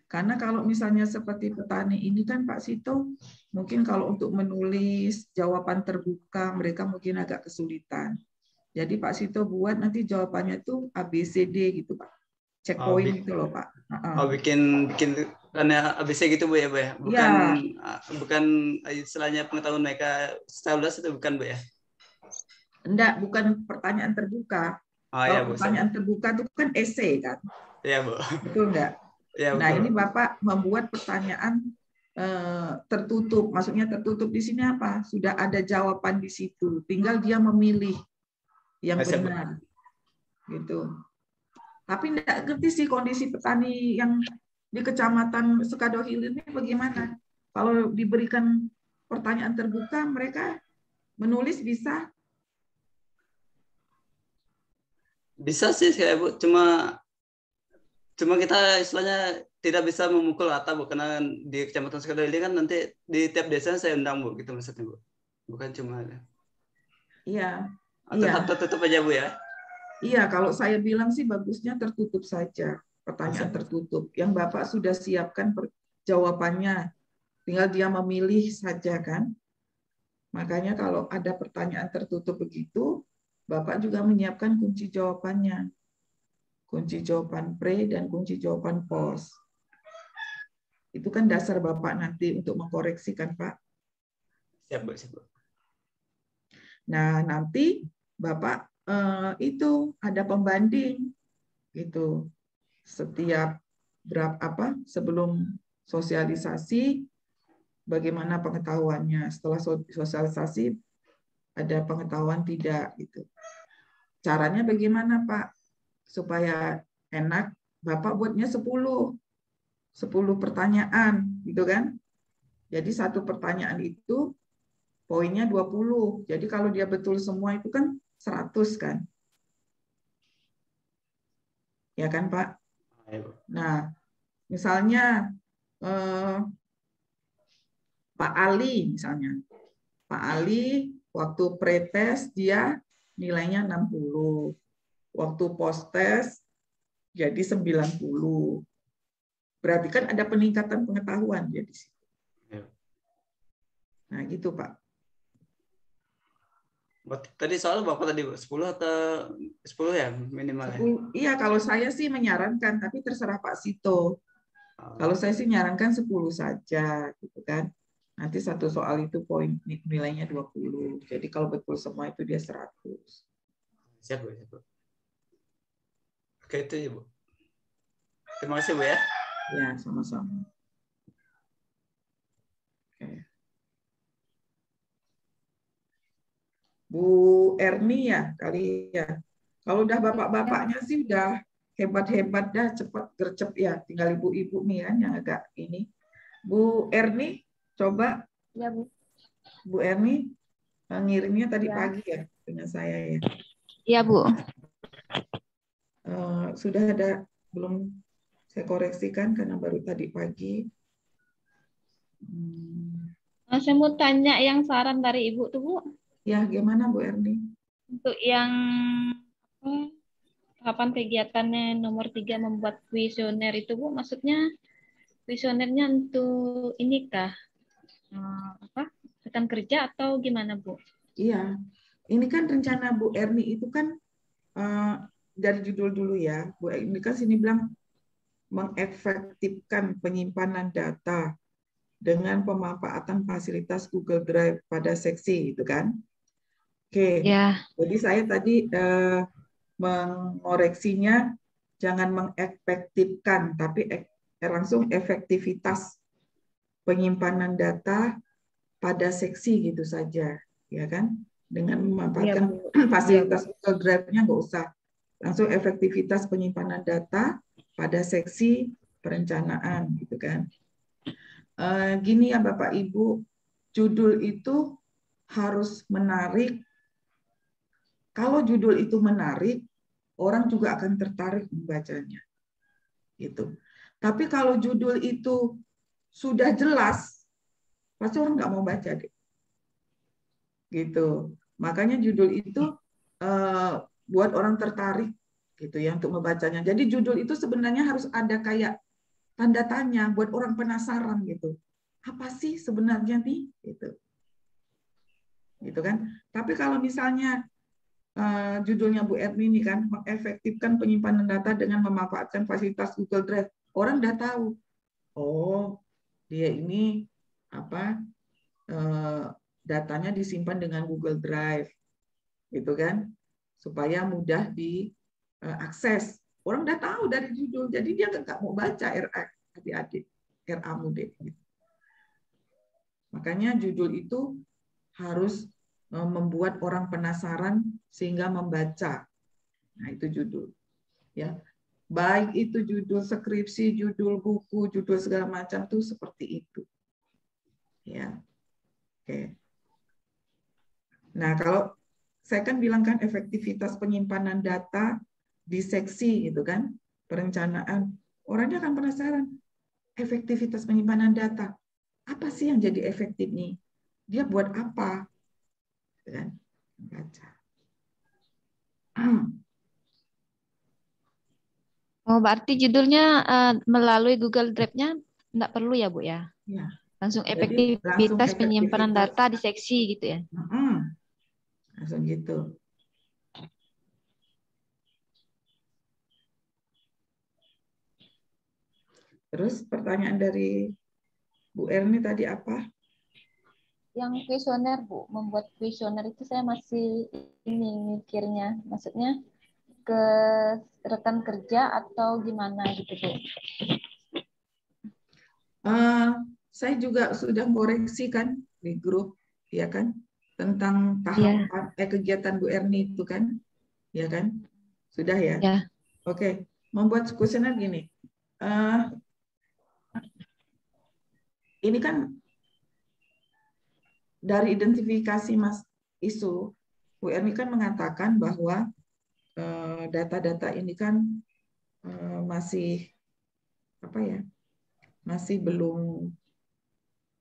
Karena kalau misalnya seperti petani ini kan Pak Sito, mungkin kalau untuk menulis jawaban terbuka mereka mungkin agak kesulitan. Jadi Pak Sito buat nanti jawabannya itu ABCD gitu Pak. Checkpoint gitu loh Pak. Oh, bikin karena ABC gitu Bu ya, Bu ya. Bukan istilahnya pengetahuan mereka setelah itu bukan Bu ya. Enggak, bukan pertanyaan terbuka. Oh, kalau ya, Bu, pertanyaan terbuka itu kan esai kan. Iya, Bu. Betul enggak? Ya, nah, ini Bapak membuat pertanyaan tertutup. Maksudnya tertutup di sini apa? Sudah ada jawaban di situ. Tinggal dia memilih yang benar. Gitu. Tapi enggak ngerti sih kondisi petani yang di Kecamatan Sukadohil ini bagaimana. Kalau diberikan pertanyaan terbuka, mereka menulis bisa? Bisa sih, Bu. Cuma kita istilahnya tidak bisa memukul rata, Bu, karena di Kecamatan Sukadohil ini kan nanti di tiap desa saya undang, Bu, gitu maksudnya, Bu. Bukan cuma ada. Iya. Tetap tertutup aja, Bu ya. Iya, kalau saya bilang sih bagusnya tertutup saja, pertanyaan tertutup. Yang Bapak sudah siapkan jawabannya, tinggal dia memilih saja kan. Makanya kalau ada pertanyaan tertutup begitu, Bapak juga menyiapkan kunci jawabannya. Kunci jawaban pre dan kunci jawaban post. Itu kan dasar Bapak nanti untuk mengkoreksikan, Pak. Siap, Bu. Siap, Bu. Nah, nanti Bapak itu ada pembanding gitu. Setiap sebelum sosialisasi bagaimana pengetahuannya, setelah sosialisasi ada pengetahuan tidak gitu. Caranya bagaimana, Pak? Supaya enak, Bapak buatnya 10 pertanyaan gitu kan. Jadi satu pertanyaan itu poinnya 20. Jadi kalau dia betul semua itu kan 100 kan. Ya kan, Pak? Nah, misalnya Pak Ali misalnya. Pak Ali waktu pretest dia nilainya 60. Waktu post-test jadi 90. Berarti kan ada peningkatan pengetahuan dia di situ. Nah, gitu, Pak. Tadi soal Bapak tadi 10 atau 10 ya minimal? 10, iya, kalau saya sih menyarankan, tapi terserah Pak Sito. Kalau saya sih nyarankan 10 saja, gitu kan. Nanti satu soal itu poin nilainya 20. Jadi kalau betul semua itu dia 100. Siap, Bu. Siap, Bu. Oke, itu ya, Bu. Terima kasih, Bu ya. Ya, sama-sama. Oke. Bu Erni ya kali ya. Kalau udah bapak-bapaknya sih udah hebat-hebat dah, cepat gercep ya. Tinggal ibu-ibu nih kan yang agak ini. Bu Erni, coba. Ya, Bu. Bu Erni ngirimnya tadi pagi ya dengan saya ya. Iya, Bu. Sudah ada belum saya koreksikan karena baru tadi pagi. Saya mau tanya yang saran dari Ibu tuh, Bu. Ya, gimana Bu Erni? Untuk yang tahapan kegiatannya nomor 3 membuat kuesioner itu, Bu, maksudnya kuesionernya untuk ini kah? Rekan kerja atau gimana, Bu? Iya, ini kan rencana Bu Erni itu kan dari judul dulu ya. Bu Erni kan sini bilang mengefektifkan penyimpanan data dengan pemanfaatan fasilitas Google Drive pada seksi, itu kan? Oke. Ya. Jadi saya tadi mengoreksinya jangan mengefektifkan, tapi langsung efektivitas penyimpanan data pada seksi gitu saja, ya kan? Dengan memanfaatkan fasilitas Google Drive-nya nggak usah. Langsung efektivitas penyimpanan data pada seksi perencanaan, gitu kan? Gini ya Bapak Ibu, judul itu harus menarik. Kalau judul itu menarik, orang juga akan tertarik membacanya. Gitu. Tapi kalau judul itu sudah jelas, pasti orang nggak mau baca deh. Gitu. Makanya judul itu buat orang tertarik gitu ya untuk membacanya. Jadi judul itu sebenarnya harus ada kayak tanda tanya buat orang penasaran gitu. Apa sih sebenarnya nih gitu. Gitu kan. Tapi kalau misalnya judulnya Bu Erni ini kan mengefektifkan penyimpanan data dengan memanfaatkan fasilitas Google Drive. Orang udah tahu. Oh, dia ini apa datanya disimpan dengan Google Drive. Gitu kan. Supaya mudah diakses. Orang udah tahu dari judul, jadi dia nggak mau baca RA adik-adik, RA Mude. Gitu. Makanya judul itu harus membuat orang penasaran sehingga membaca. Nah, itu judul. Ya. Baik itu judul skripsi, judul buku, judul segala macam tuh seperti itu. Ya. Oke. Nah, kalau saya kan bilang kan efektivitas penyimpanan data di seksi gitu kan, perencanaan. Orangnya akan penasaran, efektivitas penyimpanan data. Apa sih yang jadi efektif nih? Dia buat apa? Kan? Baca. Oh, berarti judulnya melalui Google Drive-nya enggak perlu ya, Bu ya? Ya. Langsung Jadi, efektivitas penyimpanan data di seksi gitu ya? Langsung gitu. Terus pertanyaan dari Bu Erni tadi apa? Yang kuesioner, Bu. Membuat kuesioner itu saya masih ini mikirnya. Maksudnya ke rekan kerja atau gimana gitu, Bu? Saya juga sudah koreksi kan di grup, ya kan, tentang tahapan kegiatan Bu Erni itu kan, ya kan, sudah ya. Oke, membuat kuesioner gini. Ini kan dari identifikasi Mas Isu, Bu Erni kan mengatakan bahwa data-data ini kan masih apa ya, masih belum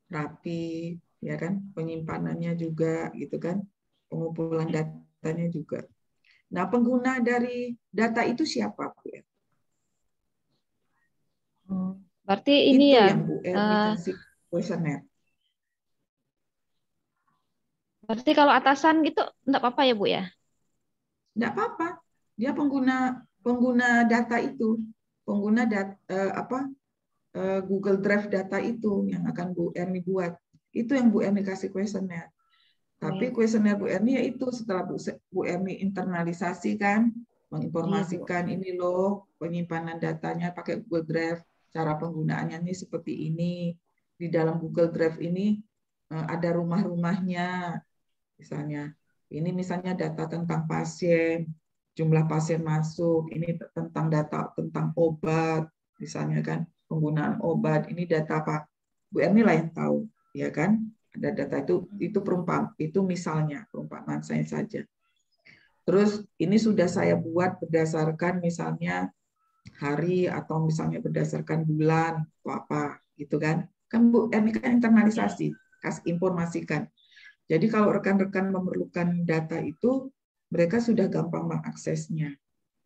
rapi, ya kan, penyimpanannya juga gitu kan, pengumpulan datanya juga. Nah, pengguna dari data itu siapa, Bu Erni? Berarti ini itu ya yang Bu Erni kasih kuesioner. Berarti kalau atasan gitu enggak apa-apa ya, Bu ya? Enggak apa-apa. Dia pengguna data itu, pengguna Google Drive data itu yang akan Bu Erni buat. Itu yang Bu Erni kasih kuesioner. Tapi kuesioner Bu Erni ya itu setelah Bu Erni internalisasi kan, menginformasikan ini loh penyimpanan datanya pakai Google Drive, cara penggunaannya ini seperti ini. Di dalam Google Drive ini ada rumah-rumahnya, misalnya. Ini misalnya data tentang pasien, jumlah pasien masuk, ini tentang data tentang obat, misalnya kan, penggunaan obat, ini data Pak Bu Erni lah yang tahu, ya kan? Ada data itu itu misalnya perumpamaan saya saja. Terus ini sudah saya buat berdasarkan misalnya hari atau misalnya berdasarkan bulan atau apa gitu kan. Kan Bu Erni kan internalisasi, kasih informasikan. Jadi kalau rekan-rekan memerlukan data itu, mereka sudah gampang mengaksesnya,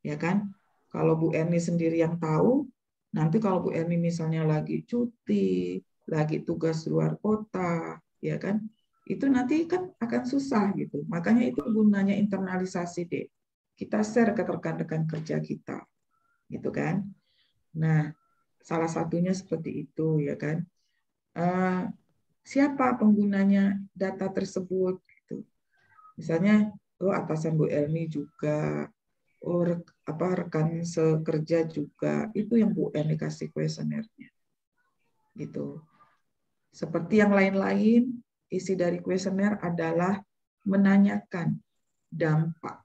ya kan? Kalau Bu Erni sendiri yang tahu, nanti kalau Bu Erni misalnya lagi cuti, lagi tugas luar kota, ya kan? Itu nanti kan akan susah gitu. Makanya itu gunanya internalisasi deh. Kita share ke rekan-rekan kerja kita, gitu kan? Nah, salah satunya seperti itu, ya kan? Siapa penggunanya data tersebut gitu. Misalnya atasan Bu Erni juga, rekan sekerja juga, itu yang Bu Erni kasih kuesionernya gitu. Seperti yang lain-lain, isi dari kuesioner adalah menanyakan dampak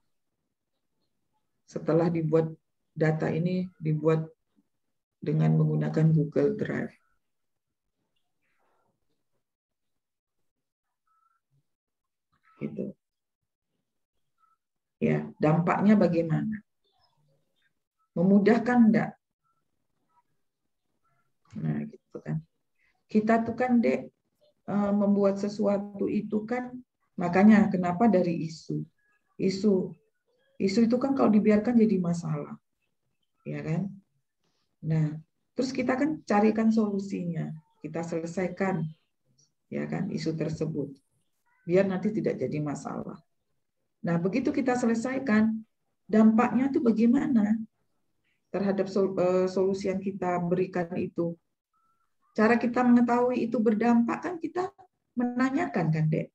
setelah dibuat data ini dibuat dengan menggunakan Google Drive. Gitu. Ya, dampaknya bagaimana? Memudahkan enggak? Nah, gitu kan. Kita tuh kan, Dek, membuat sesuatu itu kan, makanya kenapa dari isu. Isu itu kan kalau dibiarkan jadi masalah. Ya kan? Nah, terus kita kan carikan solusinya. Kita selesaikan, ya kan, isu tersebut. Biar nanti tidak jadi masalah. Nah, begitu kita selesaikan, dampaknya tuh bagaimana terhadap solusi yang kita berikan itu. Cara kita mengetahui itu berdampak kan kita menanyakan kan, Dek.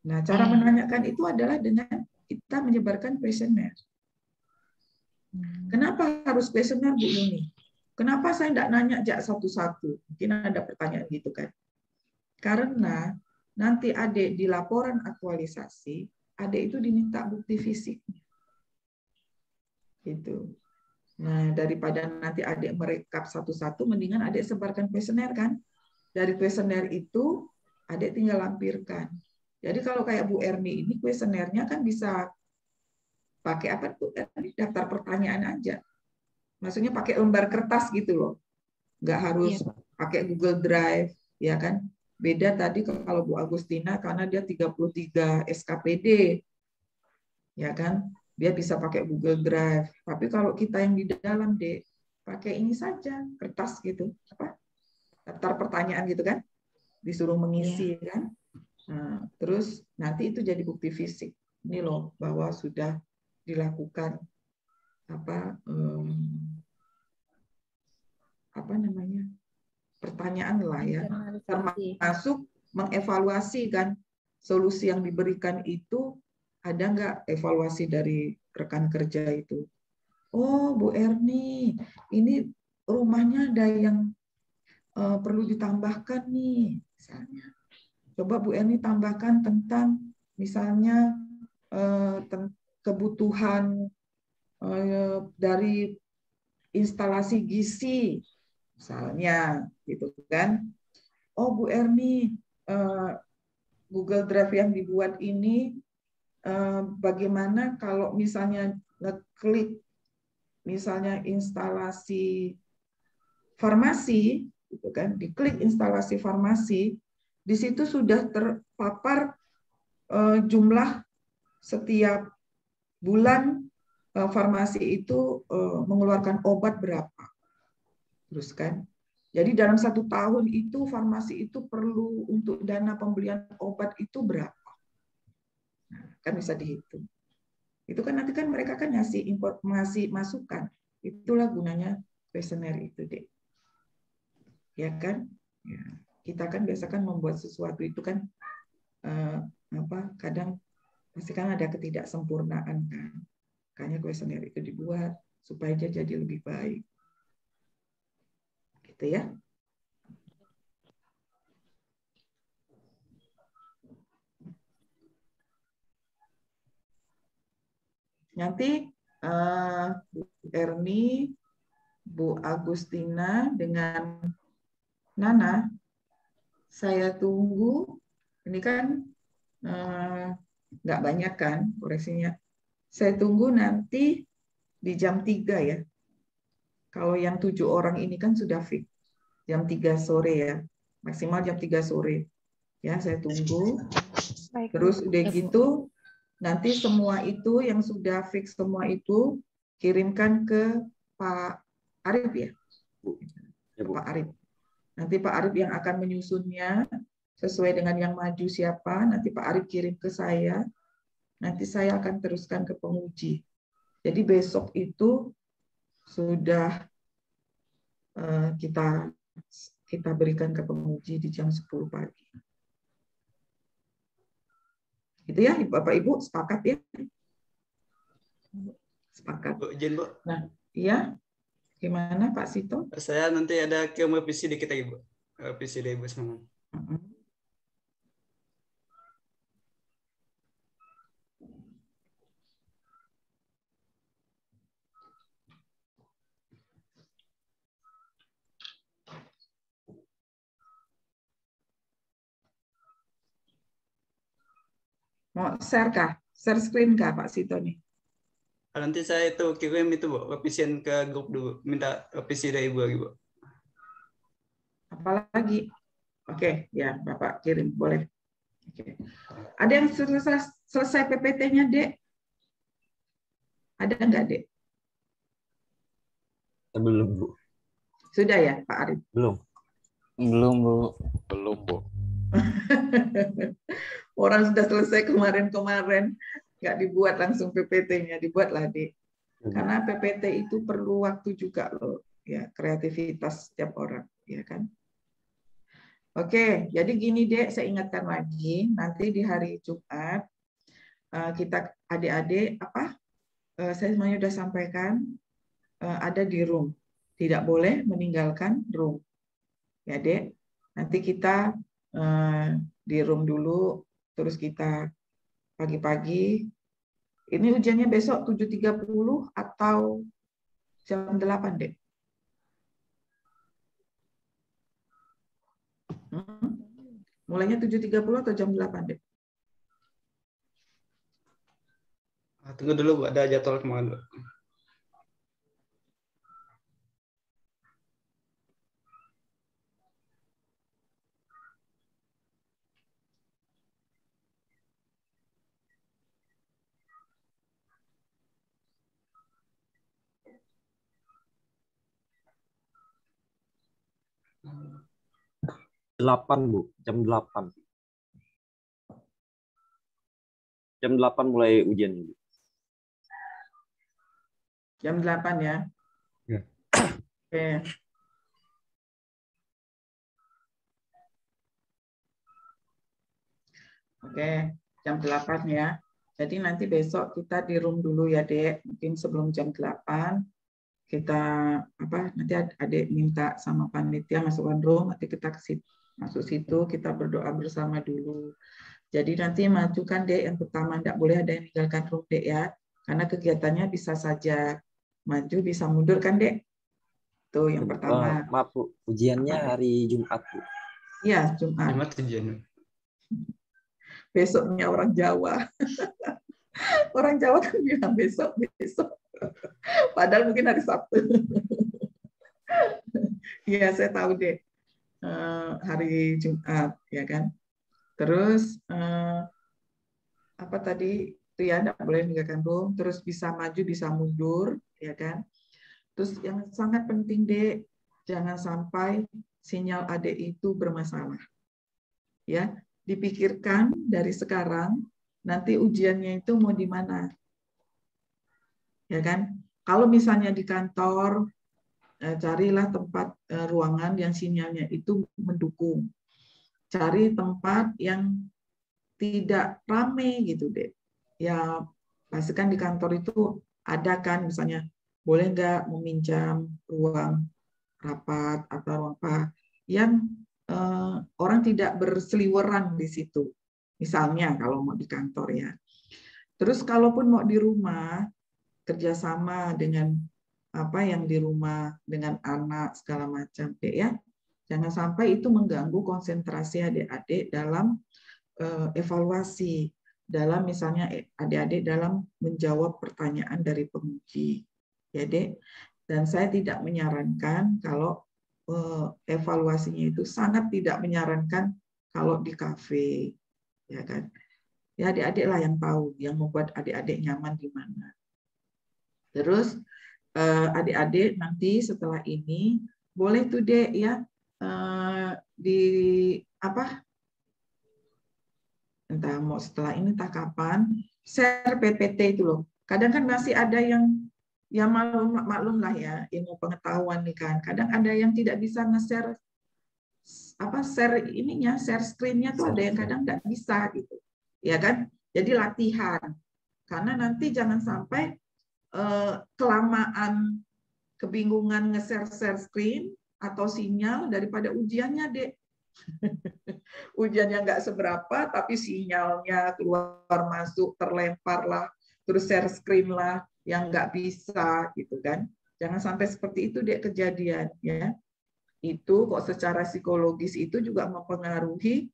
Nah, cara menanyakan itu adalah dengan kita menyebarkan kuesioner. Kenapa harus kuesioner, Bu Yuni? Kenapa saya tidak nanya jak satu-satu? Mungkin ada pertanyaan gitu kan. Karena nanti adik di laporan aktualisasi, adik itu diminta bukti fisik. Gitu. Nah, daripada nanti adik merekap satu-satu, mendingan adik sebarkan kuesioner kan. Dari kuesioner itu, adik tinggal lampirkan. Jadi kalau kayak Bu Erni ini, kuesionernya kan bisa pakai apa tuh? Daftar pertanyaan aja. Maksudnya pakai lembar kertas gitu loh. Nggak harus pakai Google Drive, ya kan. Beda tadi kalau Bu Agustina, karena dia 33 SKPD, ya kan. Dia bisa pakai Google Drive. Tapi kalau kita yang di dalam, Dek, pakai ini saja, kertas gitu. Apa? Daftar pertanyaan gitu kan. Disuruh mengisi kan. Nah, terus nanti itu jadi bukti fisik. Ini loh, bahwa sudah dilakukan apa namanya? Pertanyaan lah ya. Termasuk mengevaluasi kan solusi yang diberikan itu ada nggak evaluasi dari rekan kerja itu? Oh, Bu Erni, ini rumahnya ada yang perlu ditambahkan nih, misalnya. Coba Bu Erni tambahkan tentang misalnya kebutuhan dari instalasi gizi, misalnya, gitu kan? Oh, Bu Erni, Google Drive yang dibuat ini bagaimana kalau misalnya ngeklik misalnya instalasi farmasi, gitu kan, diklik instalasi farmasi, di situ sudah terpapar jumlah setiap bulan farmasi itu mengeluarkan obat berapa, terus kan. Jadi dalam 1 tahun itu farmasi itu perlu untuk dana pembelian obat itu berapa? Nah, kan bisa dihitung. Itu kan nanti kan mereka kan ngasih informasi masukan. Itulah gunanya kuesioner itu, Dek. Ya kan? Ya. Kita kan biasa kan membuat sesuatu itu kan kadang pasti kan ada ketidaksempurnaan kan. Makanya kuesioner itu dibuat supaya dia jadi lebih baik. Gitu ya. Nanti Bu Erni, Bu Agustina dengan Nana, saya tunggu. Ini kan nggak banyak kan koreksinya. Saya tunggu nanti di jam 3 ya. Kalau yang 7 orang ini kan sudah fix jam 3 sore ya. Maksimal jam 3 sore. Ya, saya tunggu. Terus udah gitu, nanti semua itu yang sudah fix semua itu kirimkan ke Pak Arif ya, Bu. Ya, Bu. Pak Arif. Nanti Pak Arif yang akan menyusunnya sesuai dengan yang maju siapa. Nanti Pak Arif kirim ke saya. Nanti saya akan teruskan ke penguji. Jadi besok itu sudah kita berikan ke penguji di jam 10 pagi. Gitu ya, Bapak Ibu, sepakat ya? Sepakat. Bu, izin, Bu. Nah, iya. Gimana Pak Sito? Saya nanti ada ke revisi dikit lagi, Bu. Revisi dari Bu Semangat. Mau share kah? Share screen kah Pak Sito nih? Nanti saya itu kirim itu Bu, revisian ke grup dulu, minta revisi dari Ibu lagi Bu. Apalagi? Oke, ya Bapak kirim, boleh. Oke. Ada yang selesai PPT-nya, Dek? Ada enggak, Dek? Belum, Bu. Sudah ya, Pak Arif? Belum. Belum, Bu. Belum, Bu. Orang sudah selesai kemarin-kemarin, nggak dibuat langsung PPT-nya, dibuatlah, Dek. Karena PPT itu perlu waktu juga loh, ya, kreativitas setiap orang, ya kan? Oke, jadi gini Dek, saya ingatkan lagi, nanti di hari Jumat kita adik-adik saya semuanya sudah sampaikan ada di room, tidak boleh meninggalkan room, ya Dek. Nanti kita di room dulu, terus kita pagi-pagi. Ini ujiannya besok 7.30 atau jam 8, Dek? Mulainya 7.30 atau jam 8, Dek? Tunggu dulu Bu, ada jadwal kemarin Bu. Delapan, Bu. Jam 8. Jam 8 mulai ujian, Bu. Jam 8 ya? Ya. Oke. Oke, jam 8 ya. Jadi nanti besok kita di room dulu ya, Dek. Mungkin sebelum jam 8 kita nanti Adik minta sama panitia masukkan room, nanti kita masuk situ, kita berdoa bersama dulu. Jadi nanti majukan Dek, yang pertama tidak boleh ada yang meninggalkan room, Dek ya. Karena kegiatannya bisa saja maju, bisa mundur kan, Dek? Tuh yang pertama. Maaf, Bu. Ujiannya hari Jumat, Bu. Iya, Jumat. Jumat ujian. Besoknya orang Jawa. Orang Jawa kan bilang besok. Padahal mungkin hari Sabtu. Iya, saya tahu deh. Hari Jumat, ya kan. Terus apa tadi itu ya, tidak boleh meninggalkan room. Terus bisa maju, bisa mundur, ya kan. Terus yang sangat penting Dek, jangan sampai sinyal Adik itu bermasalah. Ya, dipikirkan dari sekarang, nanti ujiannya itu mau di mana. Ya kan? Kalau misalnya di kantor, carilah tempat ruangan yang sinyalnya itu mendukung. Cari tempat yang tidak ramai gitu, Dek. Ya, pastikan di kantor itu ada kan misalnya boleh nggak meminjam ruang rapat atau ruang apa yang orang tidak berseliweran di situ. Misalnya kalau mau di kantor ya. Terus kalaupun mau di rumah, kerjasama dengan apa yang di rumah dengan anak segala macam, Dek ya. Jangan sampai itu mengganggu konsentrasi adik-adik dalam evaluasi, dalam misalnya adik-adik dalam menjawab pertanyaan dari penguji, ya Dek. Dan saya tidak menyarankan kalau evaluasinya itu sangat tidak menyarankan kalau di kafe, ya kan. Ya adik-adik lah yang tahu, yang membuat adik-adik nyaman di mana. Terus adik-adik nanti setelah ini boleh tuh Dek ya di apa? Entah mau setelah ini entah kapan share PPT itu loh. Kadang kan masih ada yang ya maklum lah ya ilmu pengetahuan nih kan. Kadang ada yang tidak bisa nge-share share ininya, share screen-nya tuh ada yang kadang nggak bisa gitu. Ya kan? Jadi latihan. Karena nanti jangan sampai kelamaan kebingungan nge-share screen atau sinyal daripada ujiannya, Dek. Ujiannya nggak seberapa, tapi sinyalnya keluar masuk, terlempar lah, terus share screen lah, yang nggak bisa, gitu kan. Jangan sampai seperti itu Dek kejadian, ya. Itu kok secara psikologis itu juga mempengaruhi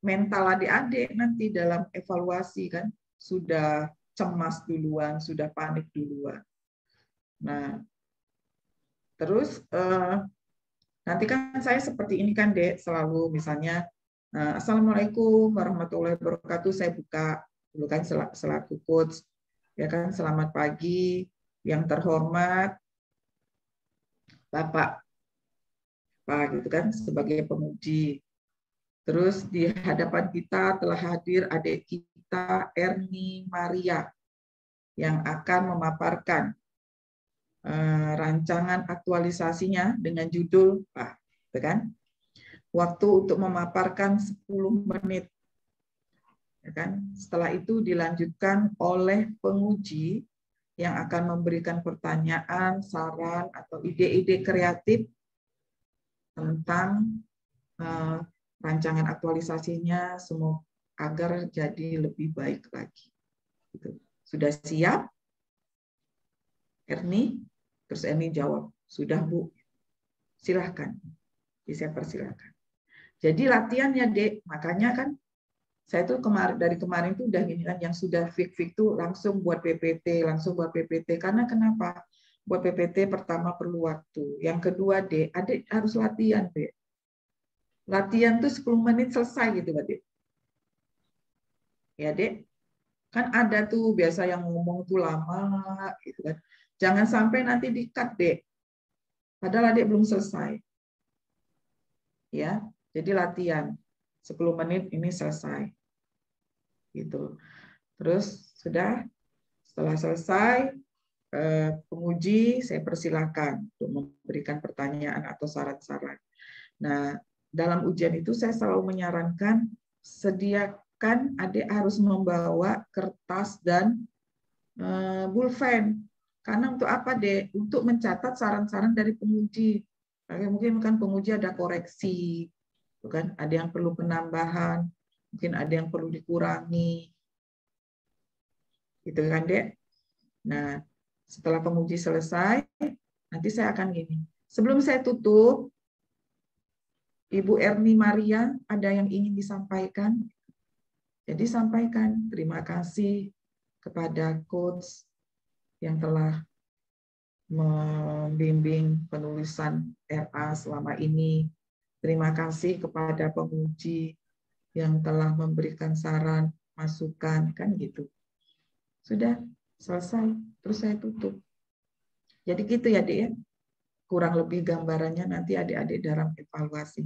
mental adik-adik nanti dalam evaluasi kan sudah cemas duluan, sudah panik duluan. Nah, terus nanti kan saya seperti ini kan, Dek, selalu misalnya Assalamualaikum warahmatullahi wabarakatuh, saya buka dulu kan selaku coach, ya kan, selamat pagi, yang terhormat Bapak, gitu kan, sebagai pemuji. Terus di hadapan kita telah hadir adik kita Erni Maria yang akan memaparkan rancangan aktualisasinya dengan judul kan? Waktu untuk memaparkan 10 menit. Ya kan? Setelah itu dilanjutkan oleh penguji yang akan memberikan pertanyaan, saran atau ide-ide kreatif tentang rancangan aktualisasinya semua agar jadi lebih baik lagi. Sudah siap? Erni? Terus Erni jawab, sudah Bu. Silahkan. Saya persilahkan. Jadi latihannya, Dek, makanya kan saya tuh dari kemarin tuh udah gini kan, yang sudah fix tuh langsung buat PPT, karena kenapa? Buat PPT pertama perlu waktu. Yang kedua, Dek, adik harus latihan, Dek. Latihan tuh 10 menit selesai gitu, Dek. Ya, Dek. Kan ada tuh biasa yang ngomong tuh lama gitu kan. Jangan sampai nanti di-cut, Dek. Padahal adik belum selesai. Ya, jadi latihan 10 menit ini selesai. Gitu. Terus sudah setelah selesai penguji saya persilahkan untuk memberikan pertanyaan atau saran-saran. Nah, dalam ujian itu saya selalu menyarankan sediakan adik harus membawa kertas dan pulpen. Karena untuk apa, Dek? Untuk mencatat saran-saran dari penguji. Mungkin kan penguji ada koreksi, kan? Ada yang perlu penambahan, mungkin ada yang perlu dikurangi, gitu kan, Dek? Nah, setelah penguji selesai, nanti saya akan gini. Sebelum saya tutup, Ibu Erni Maria, ada yang ingin disampaikan? Jadi sampaikan terima kasih kepada coach yang telah membimbing penulisan RA selama ini. Terima kasih kepada penguji yang telah memberikan saran, masukan, kan gitu. Sudah selesai, terus saya tutup. Jadi gitu ya, Dek, ya. Kurang lebih gambarannya nanti adik-adik dalam evaluasi.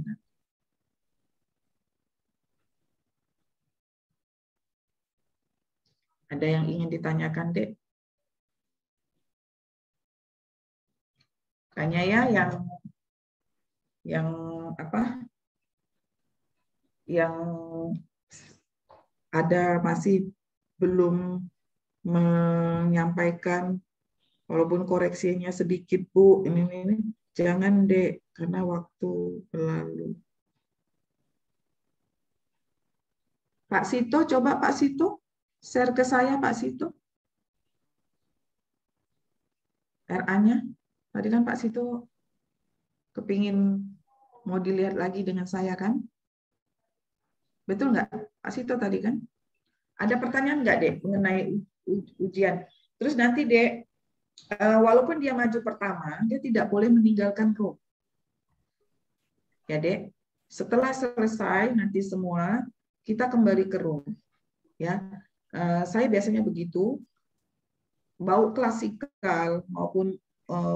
Ada yang ingin ditanyakan, Dek? Kayaknya ya yang apa? Yang ada masih belum menyampaikan, walaupun koreksinya sedikit, Bu, ini jangan, Dek, karena waktu berlalu. Pak Sito, coba Pak Sito share ke saya, Pak Sito. RA-nya. Tadi kan Pak Sito kepingin mau dilihat lagi dengan saya kan? Betul nggak? Pak Sito tadi kan? Ada pertanyaan nggak, Dek, mengenai ujian? Terus nanti, Dek, walaupun dia maju pertama, dia tidak boleh meninggalkan room. Ya, Dek. Setelah selesai nanti semua, kita kembali ke room. Ya, saya biasanya begitu. Mau klasikal maupun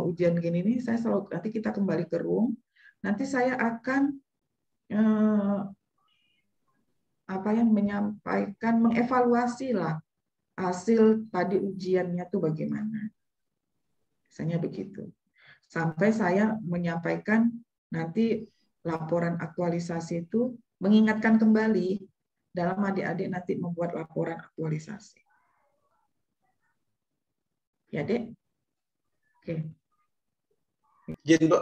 ujian gini nih, saya selalu nanti kita kembali ke room. Nanti saya akan menyampaikan, mengevaluasi lah hasil tadi ujiannya tuh bagaimana. Misalnya begitu. Sampai saya menyampaikan nanti laporan aktualisasi itu mengingatkan kembali dalam adik-adik nanti membuat laporan aktualisasi. Ya, Dek? Oke. Izin, Bu.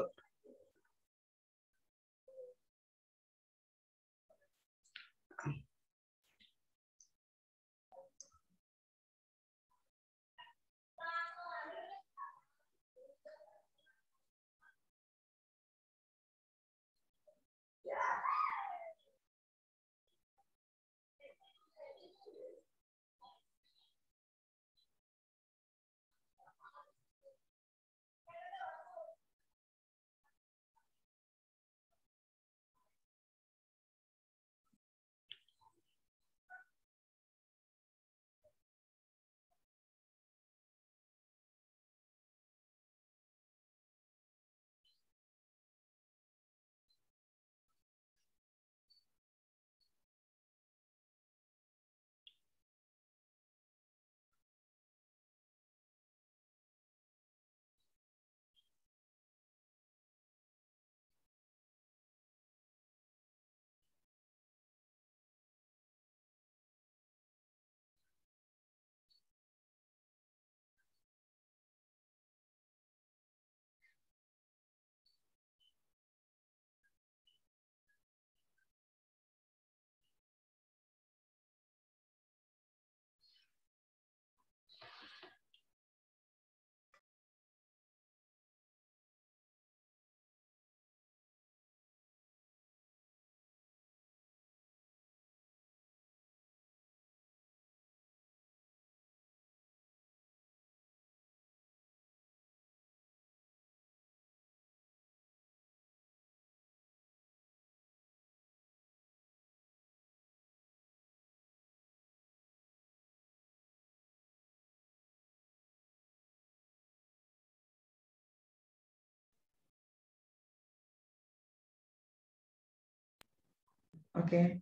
Oke.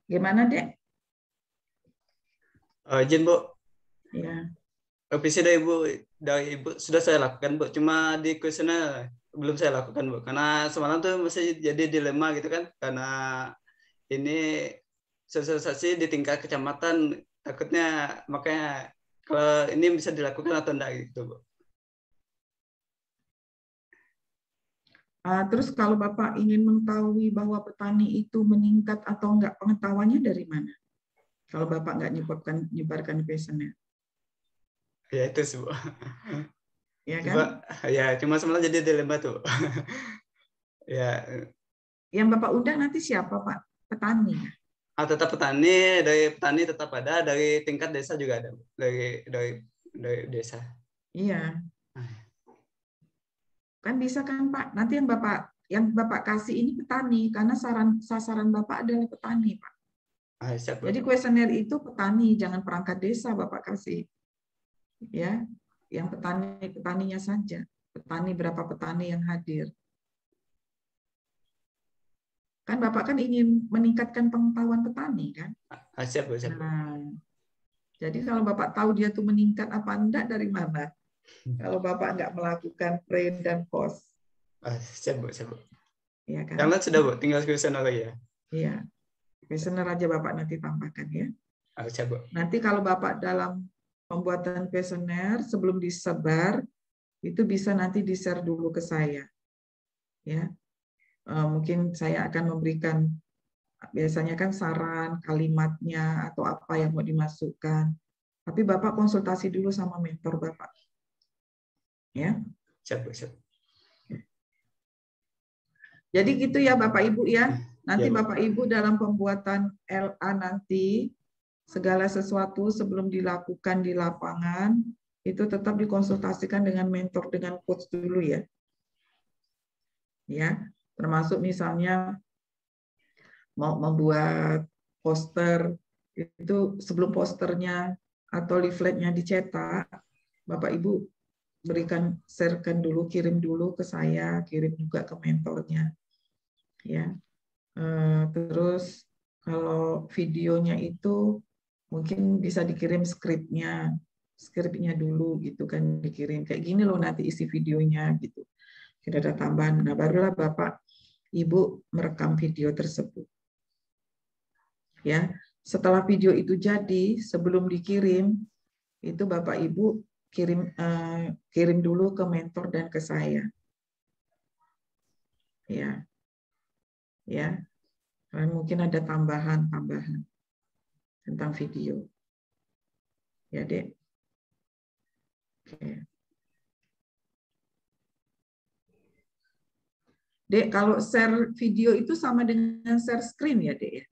Gimana, Dek? Izin Bu, Ya. revisi dari Ibu sudah saya lakukan Bu, cuma di kuesioner belum saya lakukan Bu, karena semalam tuh masih jadi dilema gitu kan, karena ini sosialisasi di tingkat kecamatan, takutnya makanya kalau ini bisa dilakukan atau enggak gitu Bu. Terus kalau Bapak ingin mengetahui bahwa petani itu meningkat atau enggak, pengetahuannya dari mana? Kalau Bapak enggak nyebarkan kuesioner. Ya itu sih Bu. Ya kan? Coba, ya cuma semalam jadi dilema tuh. Ya. Yang Bapak undang nanti siapa Pak? Petani. Tetap petani, dari petani tetap ada, dari tingkat desa juga ada, dari desa. Iya. Kan bisa kan Pak? Nanti yang Bapak kasih ini petani, karena sasaran Bapak adalah petani Pak. Siap, jadi kuesioner itu petani, jangan perangkat desa Bapak kasih. Ya, yang petaninya saja. Petani, berapa petani yang hadir. Kan Bapak kan ingin meningkatkan pengetahuan petani kan? Siap. Nah, jadi kalau Bapak tahu dia tuh meningkat apa enggak dari mana? Kalau Bapak enggak melakukan pre dan post. Siap Bu. Ya kan? Yang lain sudah Bu, tinggal kuesioner lagi ya. Iya. Kuesioner aja Bapak nanti tambahkan ya. Siap Bu. Nanti kalau Bapak dalam pembuatan kuesioner sebelum disebar itu bisa nanti di-share dulu ke saya. Ya. Mungkin saya akan memberikan biasanya kan saran kalimatnya atau apa yang mau dimasukkan. Tapi Bapak konsultasi dulu sama mentor Bapak. Ya. Siap. Jadi gitu ya Bapak Ibu ya. Nanti Ya, Bapak Ibu dalam pembuatan LA nanti segala sesuatu sebelum dilakukan di lapangan itu tetap dikonsultasikan dengan mentor, dengan coach dulu ya. Ya, termasuk misalnya mau membuat poster itu sebelum posternya atau leafletnya dicetak, Bapak Ibu berikan, sharekan dulu, kirim dulu ke saya, kirim juga ke mentornya. Ya. Terus kalau videonya itu mungkin bisa dikirim skripnya dulu gitu kan, dikirim kayak gini loh nanti isi videonya gitu. Tidak ada tambahan. Nah, barulah Bapak Ibu merekam video tersebut. Ya, setelah video itu jadi, sebelum dikirim itu Bapak Ibu kirim dulu ke mentor dan ke saya. Ya. Ya. Dan mungkin ada tambahan tentang video. Ya, Dek. Oke. Dek, kalau share video itu sama dengan share screen ya, Dek?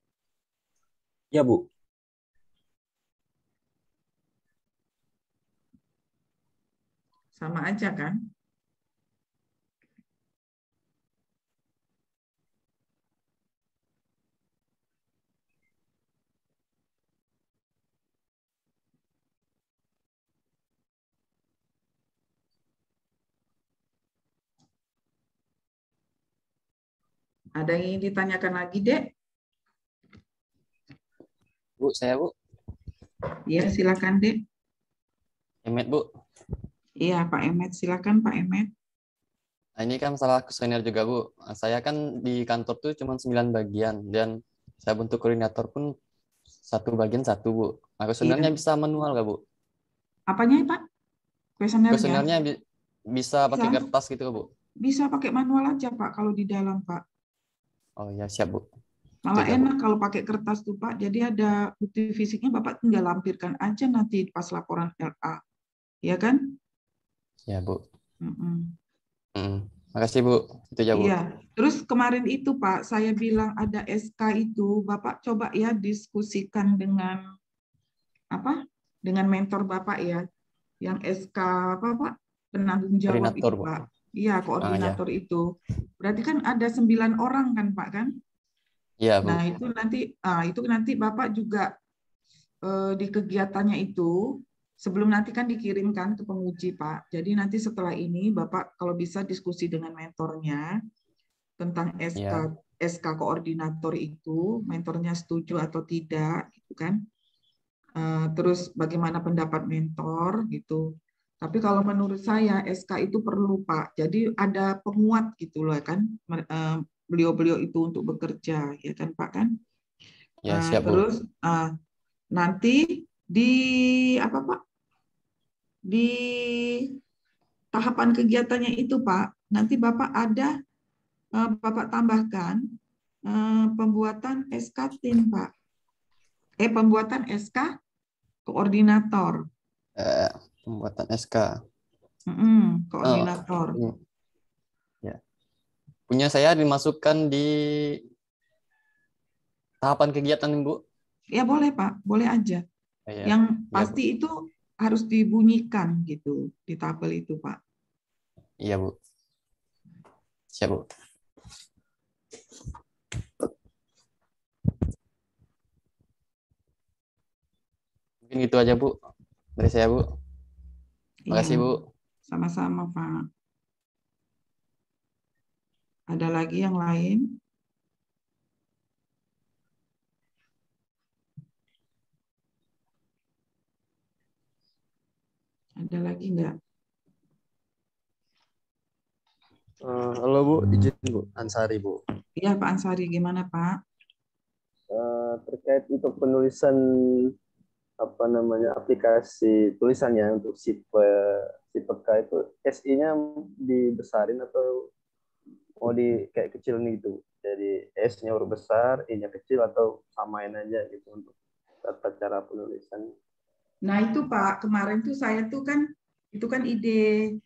Ya, Bu. Sama aja kan? Ada yang ingin ditanyakan lagi, Dek? Bu, saya Bu. Iya, silakan, Dek. Emet, Bu. Iya, Pak Emet. Silakan, Pak Emet. Nah, ini kan masalah kuesioner juga, Bu. Saya kan di kantor tuh cuma 9 bagian, dan saya bentuk koordinator pun satu bagian satu, Bu. Nah, kuesionernya Iya. bisa manual nggak, Bu? Apanya, Pak? Kuesionernya bisa pakai kertas gitu, Bu? Bisa pakai manual aja, Pak, kalau di dalam, Pak. Oh ya, siap, Bu. Malah Itu, enak kalau pakai kertas tuh, Pak. Jadi ada bukti fisiknya, Bapak tinggal lampirkan aja nanti pas laporan LA. Ya kan? Ya, Bu. Mm-mm. Makasih, Bu. Itu aja, Bu. Iya. Terus kemarin itu, Pak, saya bilang ada SK itu, Bapak coba ya diskusikan dengan dengan mentor Bapak ya. Yang SK apa, Pak? Penanggung jawab Koordinator, itu, Bu. Pak. Iya, koordinator Ya. itu. Berarti kan ada 9 orang kan, Pak, kan? Iya, Bu. Nah, itu nanti Bapak juga di kegiatannya itu sebelum nanti kan dikirimkan ke penguji, Pak. Jadi nanti setelah ini Bapak kalau bisa diskusi dengan mentornya tentang SK Ya. SK koordinator itu, mentornya setuju atau tidak, gitu kan? Terus bagaimana pendapat mentor, gitu. Tapi kalau menurut saya SK itu perlu, Pak. Jadi ada penguat gitu loh kan, beliau-beliau itu untuk bekerja, ya kan Pak kan? Ya, siap, Bu. Terus nanti di apa Pak? Di tahapan kegiatannya itu Pak, nanti Bapak ada Bapak tambahkan pembuatan SK tim Pak. Pembuatan SK koordinator. Pembuatan SK. Koordinator. Ya. Punya saya dimasukkan di tahapan kegiatan, Bu. Ya boleh Pak, boleh aja. Ya, Yang ya, pasti Bu. itu harus dibunyikan gitu di tabel itu Pak. Iya, Bu. Siap, Bu. Mungkin gitu aja, Bu. Dari saya, Bu. Terima kasih, Bu. Sama-sama, Pak. Ada lagi yang lain? Ada lagi enggak? Halo Bu, izin Bu, Ansari Bu. Iya Pak Ansari, gimana Pak? Terkait untuk penulisan aplikasi tulisannya untuk si PK itu SI-nya dibesarin atau mau di kayak kecil nih gitu. Jadi S-nya huruf besar, I-nya kecil atau samain aja gitu untuk tata cara penulisan. Nah itu Pak, kemarin tuh saya tuh kan, itu kan ide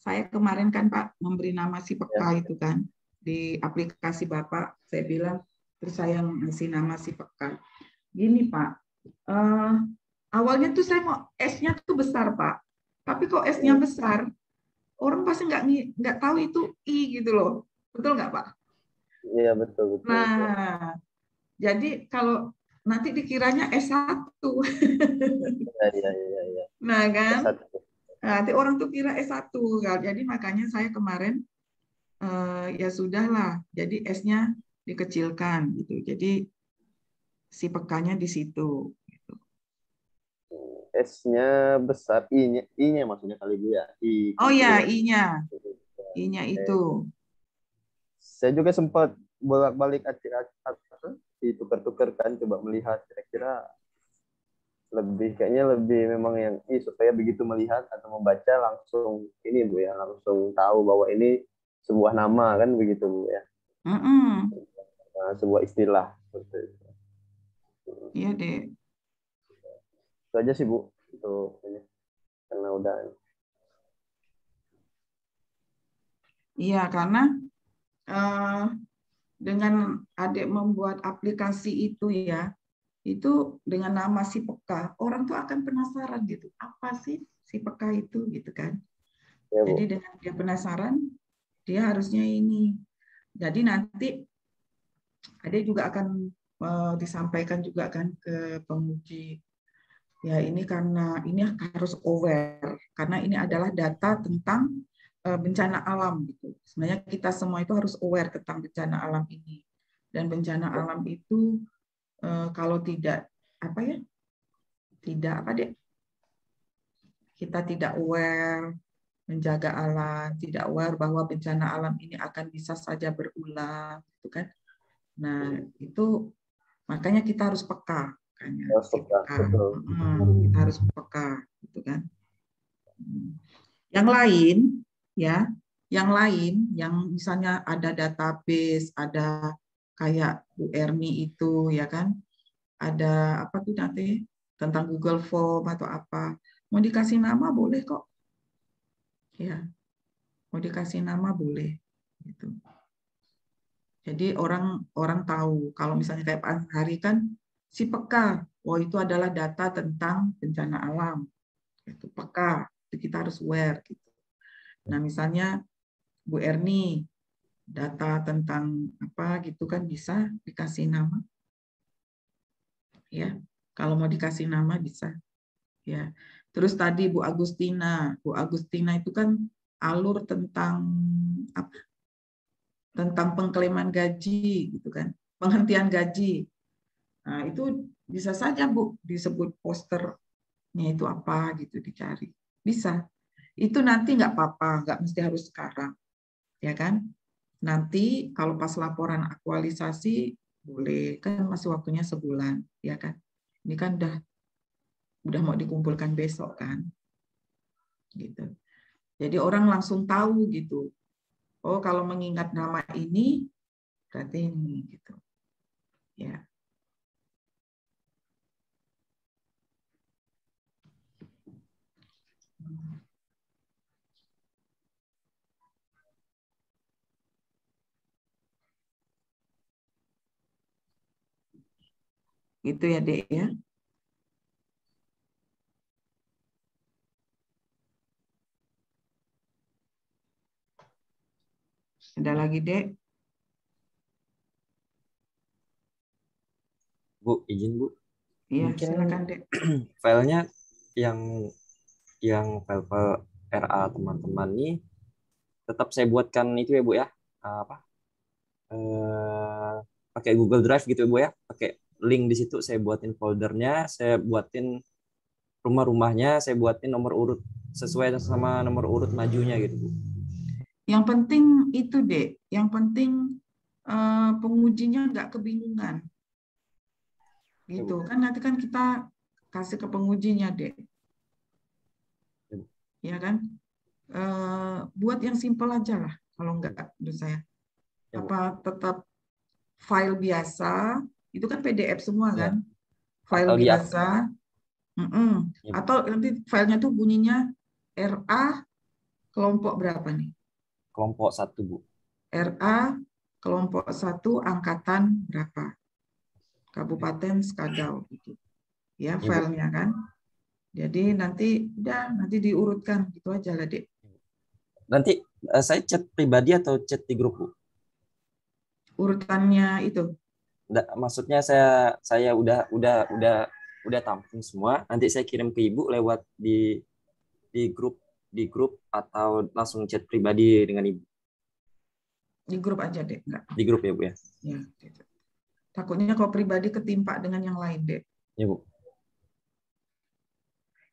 saya kemarin kan Pak, memberi nama si PK itu kan, di aplikasi Bapak, saya bilang, terus saya ngasih nama si PK. Gini Pak, awalnya tuh saya mau S-nya tuh besar Pak, tapi kok S-nya besar, orang pasti nggak tahu itu I gitu loh, betul nggak Pak? Iya betul. Nah, jadi kalau nanti dikiranya S1. Iya. Nah kan, S1. nanti orang tuh kira S1 kan. Jadi makanya saya kemarin ya sudahlah, jadi S-nya dikecilkan gitu. Jadi si PK-nya di situ. Gitu. S-nya besar, I-nya maksudnya kali Bu ya. Oh ya, I-nya itu. Saya juga sempat bolak-balik ditukar-tukarkan, coba melihat kira-kira kayaknya lebih memang yang supaya begitu melihat atau membaca langsung ini Bu ya, langsung tahu bahwa ini sebuah nama kan begitu Bu ya. Nah, sebuah istilah seperti itu. Iya deh. Itu aja sih Bu, itu ini karena udah. Iya karena dengan adik membuat aplikasi itu ya, itu dengan nama si PK, orang tuh akan penasaran gitu, apa sih si PK itu gitu kan. Ya, Bu. Jadi dengan dia penasaran, dia harusnya ini. Jadi nanti adik juga akan disampaikan juga kan ke penguji. Ya ini karena ini harus aware, karena ini adalah data tentang bencana alam gitu. Sebenarnya kita semua itu harus aware tentang bencana alam ini. Dan bencana alam itu kalau tidak apa ya? Tidak apa deh? Kita tidak aware menjaga alam, tidak aware bahwa bencana alam ini akan bisa saja berulang, gitu kan? Nah, itu makanya kita harus peka, Harus peka. Kita harus peka, gitu kan? Yang lain, ya, yang misalnya ada database, ada kayak Bu Erni itu, ya kan? Ada apa tuh nanti tentang Google Form atau apa? Mau dikasih nama boleh kok. Ya, mau dikasih nama boleh gitu. Jadi orang tahu kalau misalnya kayak Pak Ansari kan si peka, oh itu adalah data tentang bencana alam. Itu peka, itu kita harus aware gitu. Nah, misalnya Bu Erni data tentang apa gitu kan bisa dikasih nama. Ya, kalau mau dikasih nama bisa. Ya. Terus tadi Bu Agustina itu kan alur tentang apa? tentang pengklaiman gaji gitu kan, penghentian gaji. Nah, itu bisa saja Bu disebut posternya itu apa gitu, dicari. Bisa. Itu nanti nggak apa-apa, nggak mesti harus sekarang. Ya kan? Nanti kalau pas laporan aktualisasi boleh, kan masih waktunya sebulan, ya kan? Ini kan udah mau dikumpulkan besok kan. Gitu. Jadi orang langsung tahu gitu. Oh, kalau mengingat nama ini berarti ini gitu. Ya. Gitu ya, Dek ya. Ada lagi, Dek? Bu, izin Bu. Iya, Mungkin silakan, Dek. filenya yang file-file RA teman-teman ini tetap saya buatkan itu ya Bu ya. Apa? Pakai Google Drive gitu ya Bu ya. Pakai link di situ saya buatin foldernya, saya buatin rumah-rumahnya, saya buatin nomor urut sesuai sama nomor urut majunya gitu Bu. Yang penting itu, Dek. Yang penting pengujinya nggak kebingungan. Gitu. Kan nanti kan kita kasih ke pengujinya, Dek. Ya kan? Buat yang simple aja lah. Kalau nggak, menurut saya. Apa tetap file biasa, itu kan PDF semua kan? File Atau biasa. Atau nanti filenya tuh bunyinya RA kelompok berapa nih? Kelompok 1, Bu. RA kelompok 1 angkatan berapa? Kabupaten Skadau gitu. Ya, filenya kan. Jadi nanti diurutkan gitu aja lah, Dek. Nanti saya chat pribadi atau chat di grup, Bu? Urutannya itu. Nggak, maksudnya saya udah tampung semua. Nanti saya kirim ke Ibu lewat di grup atau langsung chat pribadi dengan Ibu. Di grup aja, Dek. Enggak. Di grup ya, Bu ya. Ya, gitu. Takutnya kalau pribadi ketimpa dengan yang lain, Dek. Ya, Bu.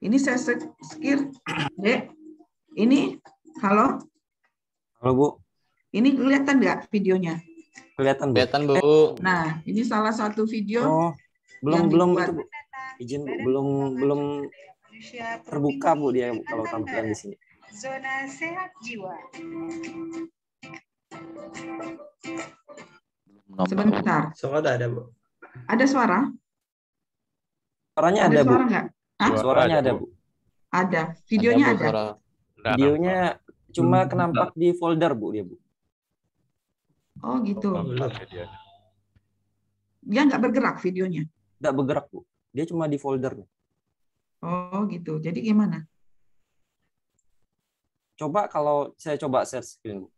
Ini saya skip, Dek. Ini, halo? Halo, Bu. Ini kelihatan nggak videonya? Kelihatan, Bu. Kelihatan, Bu. Nah, ini salah satu video. Oh, belum itu, Bu. Izin, Bu. Belum terbuka, Bu, dia kalau tampilan di sini. Zona sehat jiwa. Sebentar. Suara ada, Bu. Ada suara? Suaranya ada, Bu. Suara nggak? Suaranya ada, Bu. Ada. Videonya ada. Videonya cuma kenampak di folder, Bu, dia, Bu. Oh, gitu. Dia nggak bergerak videonya? Nggak bergerak, Bu. Dia cuma di folder. Oh, gitu. Jadi gimana? Coba kalau saya coba share screen, Bu.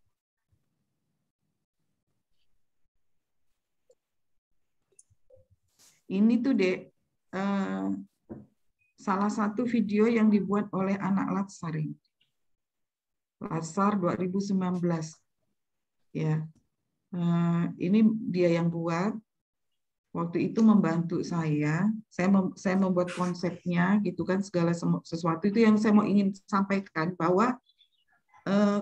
Ini tuh, Dek, salah satu video yang dibuat oleh anak Latsar ini. Latsar 2019. Ya. Ini dia yang buat. Waktu itu membantu saya membuat konsepnya gitu kan, segala sesuatu itu yang saya mau ingin sampaikan bahwa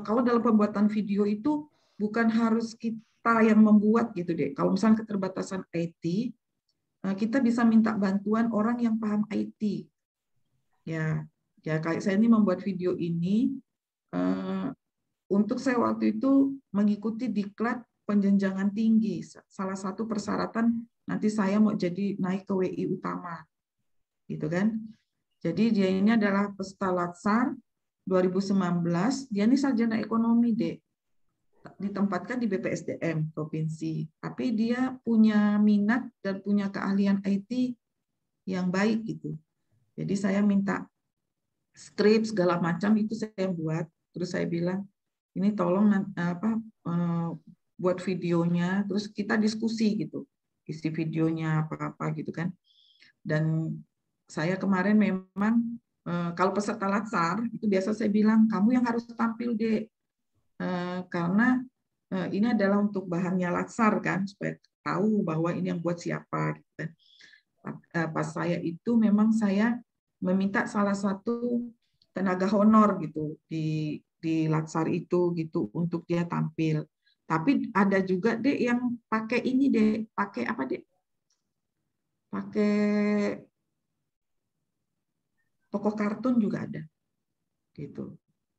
kalau dalam pembuatan video itu bukan harus kita yang membuat gitu, Dek. Kalau misalnya keterbatasan IT, kita bisa minta bantuan orang yang paham IT. Ya kayak saya ini membuat video ini untuk saya waktu itu mengikuti diklat penjenjangan tinggi. Salah satu persyaratan nanti saya mau jadi naik ke WI utama, gitu kan? Jadi dia ini adalah peserta Latsar 2019. Dia ini sarjana ekonomi, Dek. Ditempatkan di BPSDM provinsi, tapi dia punya minat dan punya keahlian IT yang baik gitu. Jadi saya minta skrip segala macam itu saya buat, terus saya bilang ini tolong buat videonya, terus kita diskusi gitu, isi videonya apa gitu kan. Dan saya kemarin memang kalau peserta Latsar itu biasa saya bilang kamu yang harus tampil, Dek. Karena ini adalah untuk bahannya latsar kan, supaya tahu bahwa ini yang buat siapa. Gitu kan. Pas saya itu memang saya meminta salah satu tenaga honor gitu di latsar itu gitu untuk dia tampil. Tapi ada juga Dek yang pakai ini Dek, pakai apa Dek? Pakai tokoh kartun juga ada. Gitu.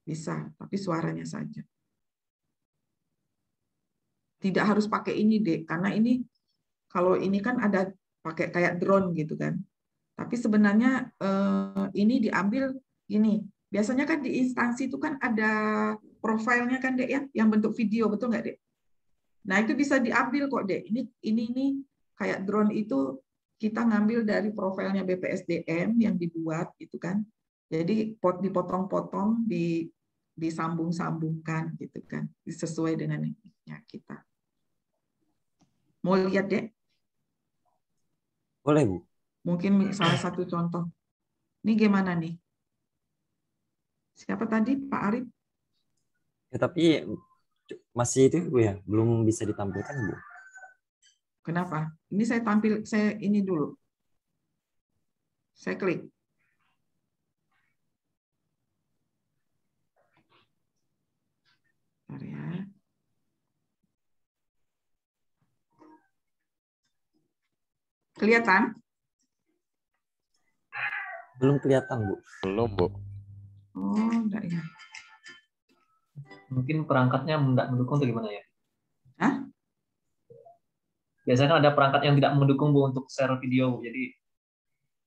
Bisa, tapi suaranya saja. Tidak harus pakai ini Dek, karena ini kalau ini kan ada pakai kayak drone gitu kan. Tapi sebenarnya ini diambil gini. Biasanya kan di instansi itu kan ada profilnya kan Dek ya, yang bentuk video, betul nggak Dek? Nah itu bisa diambil kok Dek. Ini kayak drone itu kita ngambil dari profilnya BPSDM yang dibuat gitu kan. Jadi dipotong-potong, disambung-sambungkan gitu kan, sesuai dengan ya kita. Mau lihat Dek? Boleh, Bu. Mungkin salah satu contoh. Ini gimana nih? Siapa tadi? Pak Arif? Ya, tapi masih itu Bu ya, belum bisa ditampilkan Bu. Kenapa? Ini saya ini dulu. Saya klik. Bentar ya. Kelihatan? Belum kelihatan Bu. Belum Bu. Oh, enggak ya. Mungkin perangkatnya tidak mendukung atau gimana ya? Hah? Biasanya kan ada perangkat yang tidak mendukung Bu untuk share video, jadi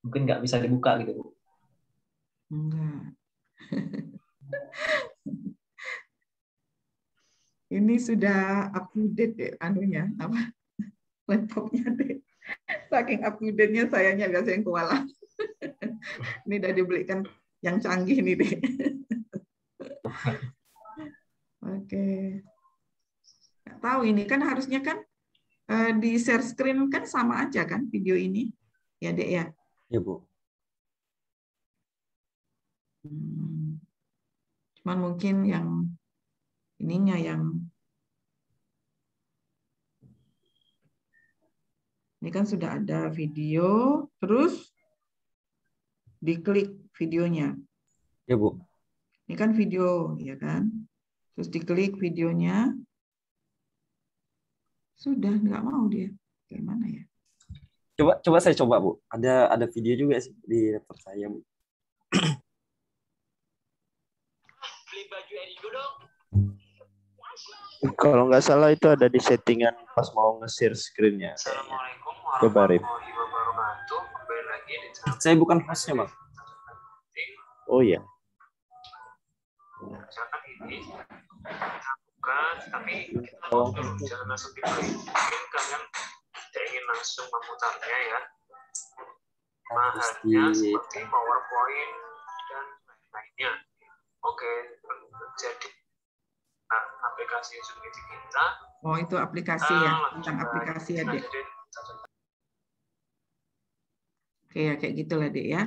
mungkin nggak bisa dibuka gitu Bu. Enggak. Ini sudah up to date deh, anunya apa laptopnya deh. Saking up to date-nya sayanya biasa yang kewalahan. Ini udah dibelikan yang canggih nih deh. Oke. Nggak tahu ini kan harusnya kan di share screen kan sama aja kan video ini, ya Dek ya? Ya Bu. Cuman mungkin yang ininya yang ini kan sudah ada video, terus diklik videonya. Ya Bu. Ini kan video, ya kan? Terus diklik videonya, sudah nggak mau dia. Gimana ya? Coba saya coba Bu. Ada video juga sih di laptop saya Bu. Beli baju Erigo dong. Kalau nggak salah itu ada di settingan pas mau nge-share screen-nya. Assalamualaikum Coba Rip. warahmatullahi wabarakatuh. Kembali lagi di channel Saya bukan hostnya Bang. Oh iya. misalkan ini kita buka, tapi kita mau dulu, jangan langsung dibeli. Mungkin kalian tidak ingin langsung memutarnya ya. Bahannya seperti PowerPoint dan lain-lainnya. Oke, jadi aplikasi Zoom Meeting kita. Oh, itu aplikasi ya, tentang aplikasi ya, Dek. Oke, ya kayak gitulah, Dek ya.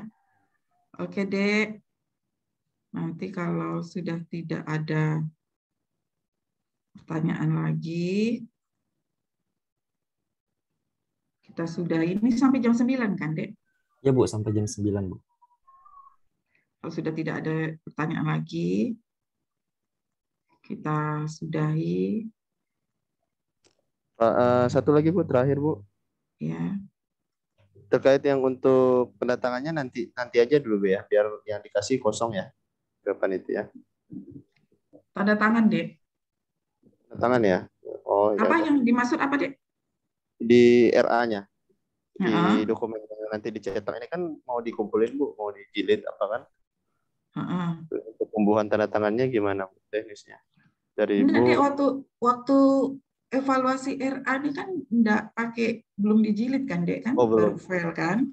Oke, Dek. Nanti kalau sudah tidak ada pertanyaan lagi, kita sudah ini sampai jam 9 kan, Dek? Ya Bu, sampai jam 9 Bu. Kalau sudah tidak ada pertanyaan lagi, kita sudahi. Satu lagi Bu, terakhir Bu. Ya. Terkait yang untuk pendatangannya nanti aja dulu Bu ya, biar yang dikasih kosong ya. Kapan itu ya? Tanda tangan, Dek. Tanda tangan ya. Oh, Apa ya. yang dimaksud apa, Dek? Di RA-nya. Di dokumen yang nanti dicetak ini kan mau dikumpulin Bu, mau dijilid apa kan? Untuk pembuahan tanda tangannya gimana Bu, teknisnya? Dari Bu. Nanti waktu evaluasi RA ini kan belum dijilid kan, Dek kan? Oh, Baru belum. file kan?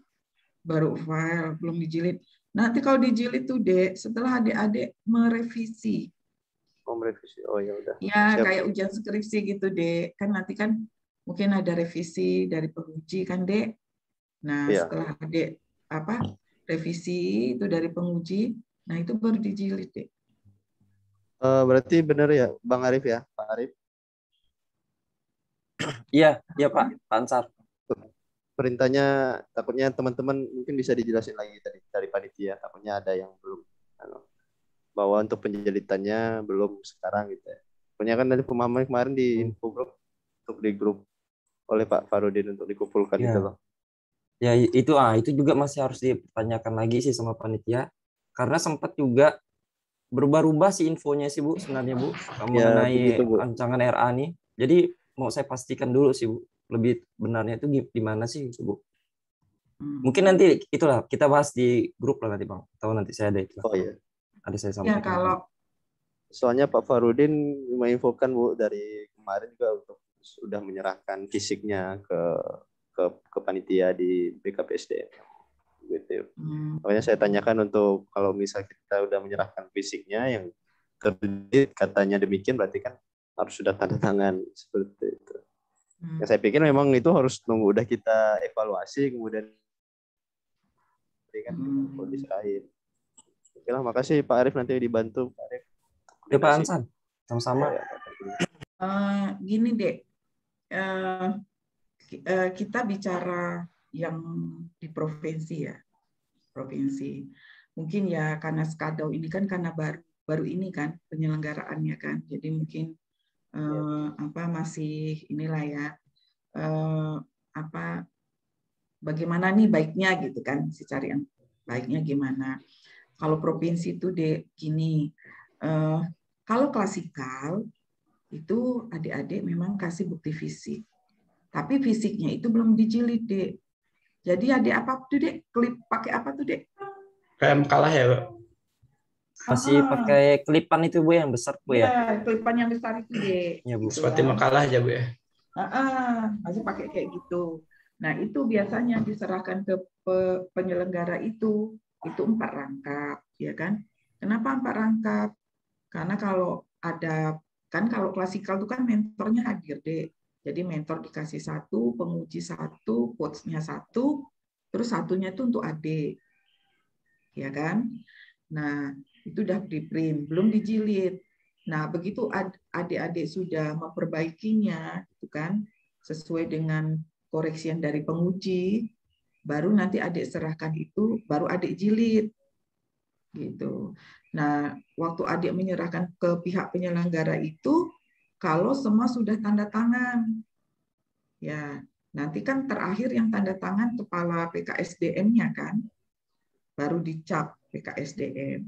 Baru file, belum dijilid. Nanti kalau dijilid tuh, Dek, setelah adik-adik merevisi. Oh, merevisi. Oh, ya udah. Ya, Siap. kayak ujian skripsi gitu, Dek. Kan nanti kan mungkin ada revisi dari penguji kan, Dek. Nah, Iya. setelah adik revisi itu dari penguji, nah itu baru dijilid, Dek. Berarti benar ya, Bang Arif ya, Pak Arif? Iya, Pak Ansar. Perintahnya takutnya teman-teman mungkin bisa dijelasin lagi tadi dari panitia. Takutnya ada yang belum bahwa untuk penjelitannya belum sekarang gitu ya. Pokoknya kan dari pemahaman kemarin di info grup untuk di grup oleh Pak Farudin untuk dikumpulkan gitu loh. Ya itu juga masih harus ditanyakan lagi sih sama panitia karena sempat juga berubah-ubah sih infonya sih Bu sebenarnya Bu mengenai begitu, Bu. rancangan RA nih. Jadi mau saya pastikan dulu sih Bu lebih benarnya itu gimana sih Bu. Mungkin nanti itulah kita bahas di grup lah nanti Bang. Atau nanti saya ada itu. Oh iya. Ada saya Ya sampaikan. kalau soalnya Pak Farudin menginfokan Bu dari kemarin juga untuk sudah menyerahkan fisiknya ke panitia di BKPSDM gitu. Makanya saya tanyakan untuk kalau misal kita udah menyerahkan fisiknya yang terbit katanya demikian berarti kan harus sudah tanda tangan seperti itu. Ya, saya pikir memang itu harus nunggu udah kita evaluasi kemudian kan kalau diserahin. Oke lah, makasih Pak Arif, nanti dibantu Pak Arif. Ya Pak Ansan, sama-sama. Gini dek, kita bicara yang di provinsi ya, provinsi. Mungkin ya karena Skadau ini kan karena baru ini kan penyelenggaraannya kan, jadi mungkin masih inilah ya bagaimana nih baiknya gitu kan, si cari yang baiknya gimana. Kalau provinsi itu dek gini, kalau klasikal itu adik-adik memang kasih bukti fisik. Tapi fisiknya itu belum dijilid, Dek. Jadi adik apa tuh, Dek? Klip pakai apa tuh, Dek? PM kalah ya, Bu? Masih pakai kelipan itu, Bu, yang besar, Bu ya? Ya, kelipan yang besar itu, Dek. Ya, Bu. Seperti makalah aja, Bu ya? Masih pakai kayak gitu. Nah, itu biasanya diserahkan ke penyelenggara itu 4 rangkap, ya kan? Kenapa 4 rangkap? Karena kalau ada, kan kalau klasikal itu kan mentornya hadir, Dek. Jadi mentor dikasih 1, penguji 1, coach-nya 1, terus satunya itu untuk adik. Ya kan? Nah, itu udah di-print, belum dijilid. Nah, begitu adik-adik sudah memperbaikinya, gitu kan, sesuai dengan koreksian dari penguji, baru nanti adik serahkan itu, baru adik jilid. Gitu. Nah, waktu adik menyerahkan ke pihak penyelenggara itu, kalau semua sudah tanda tangan, ya nanti kan terakhir yang tanda tangan kepala PKSDM-nya kan, baru dicap PKSDM.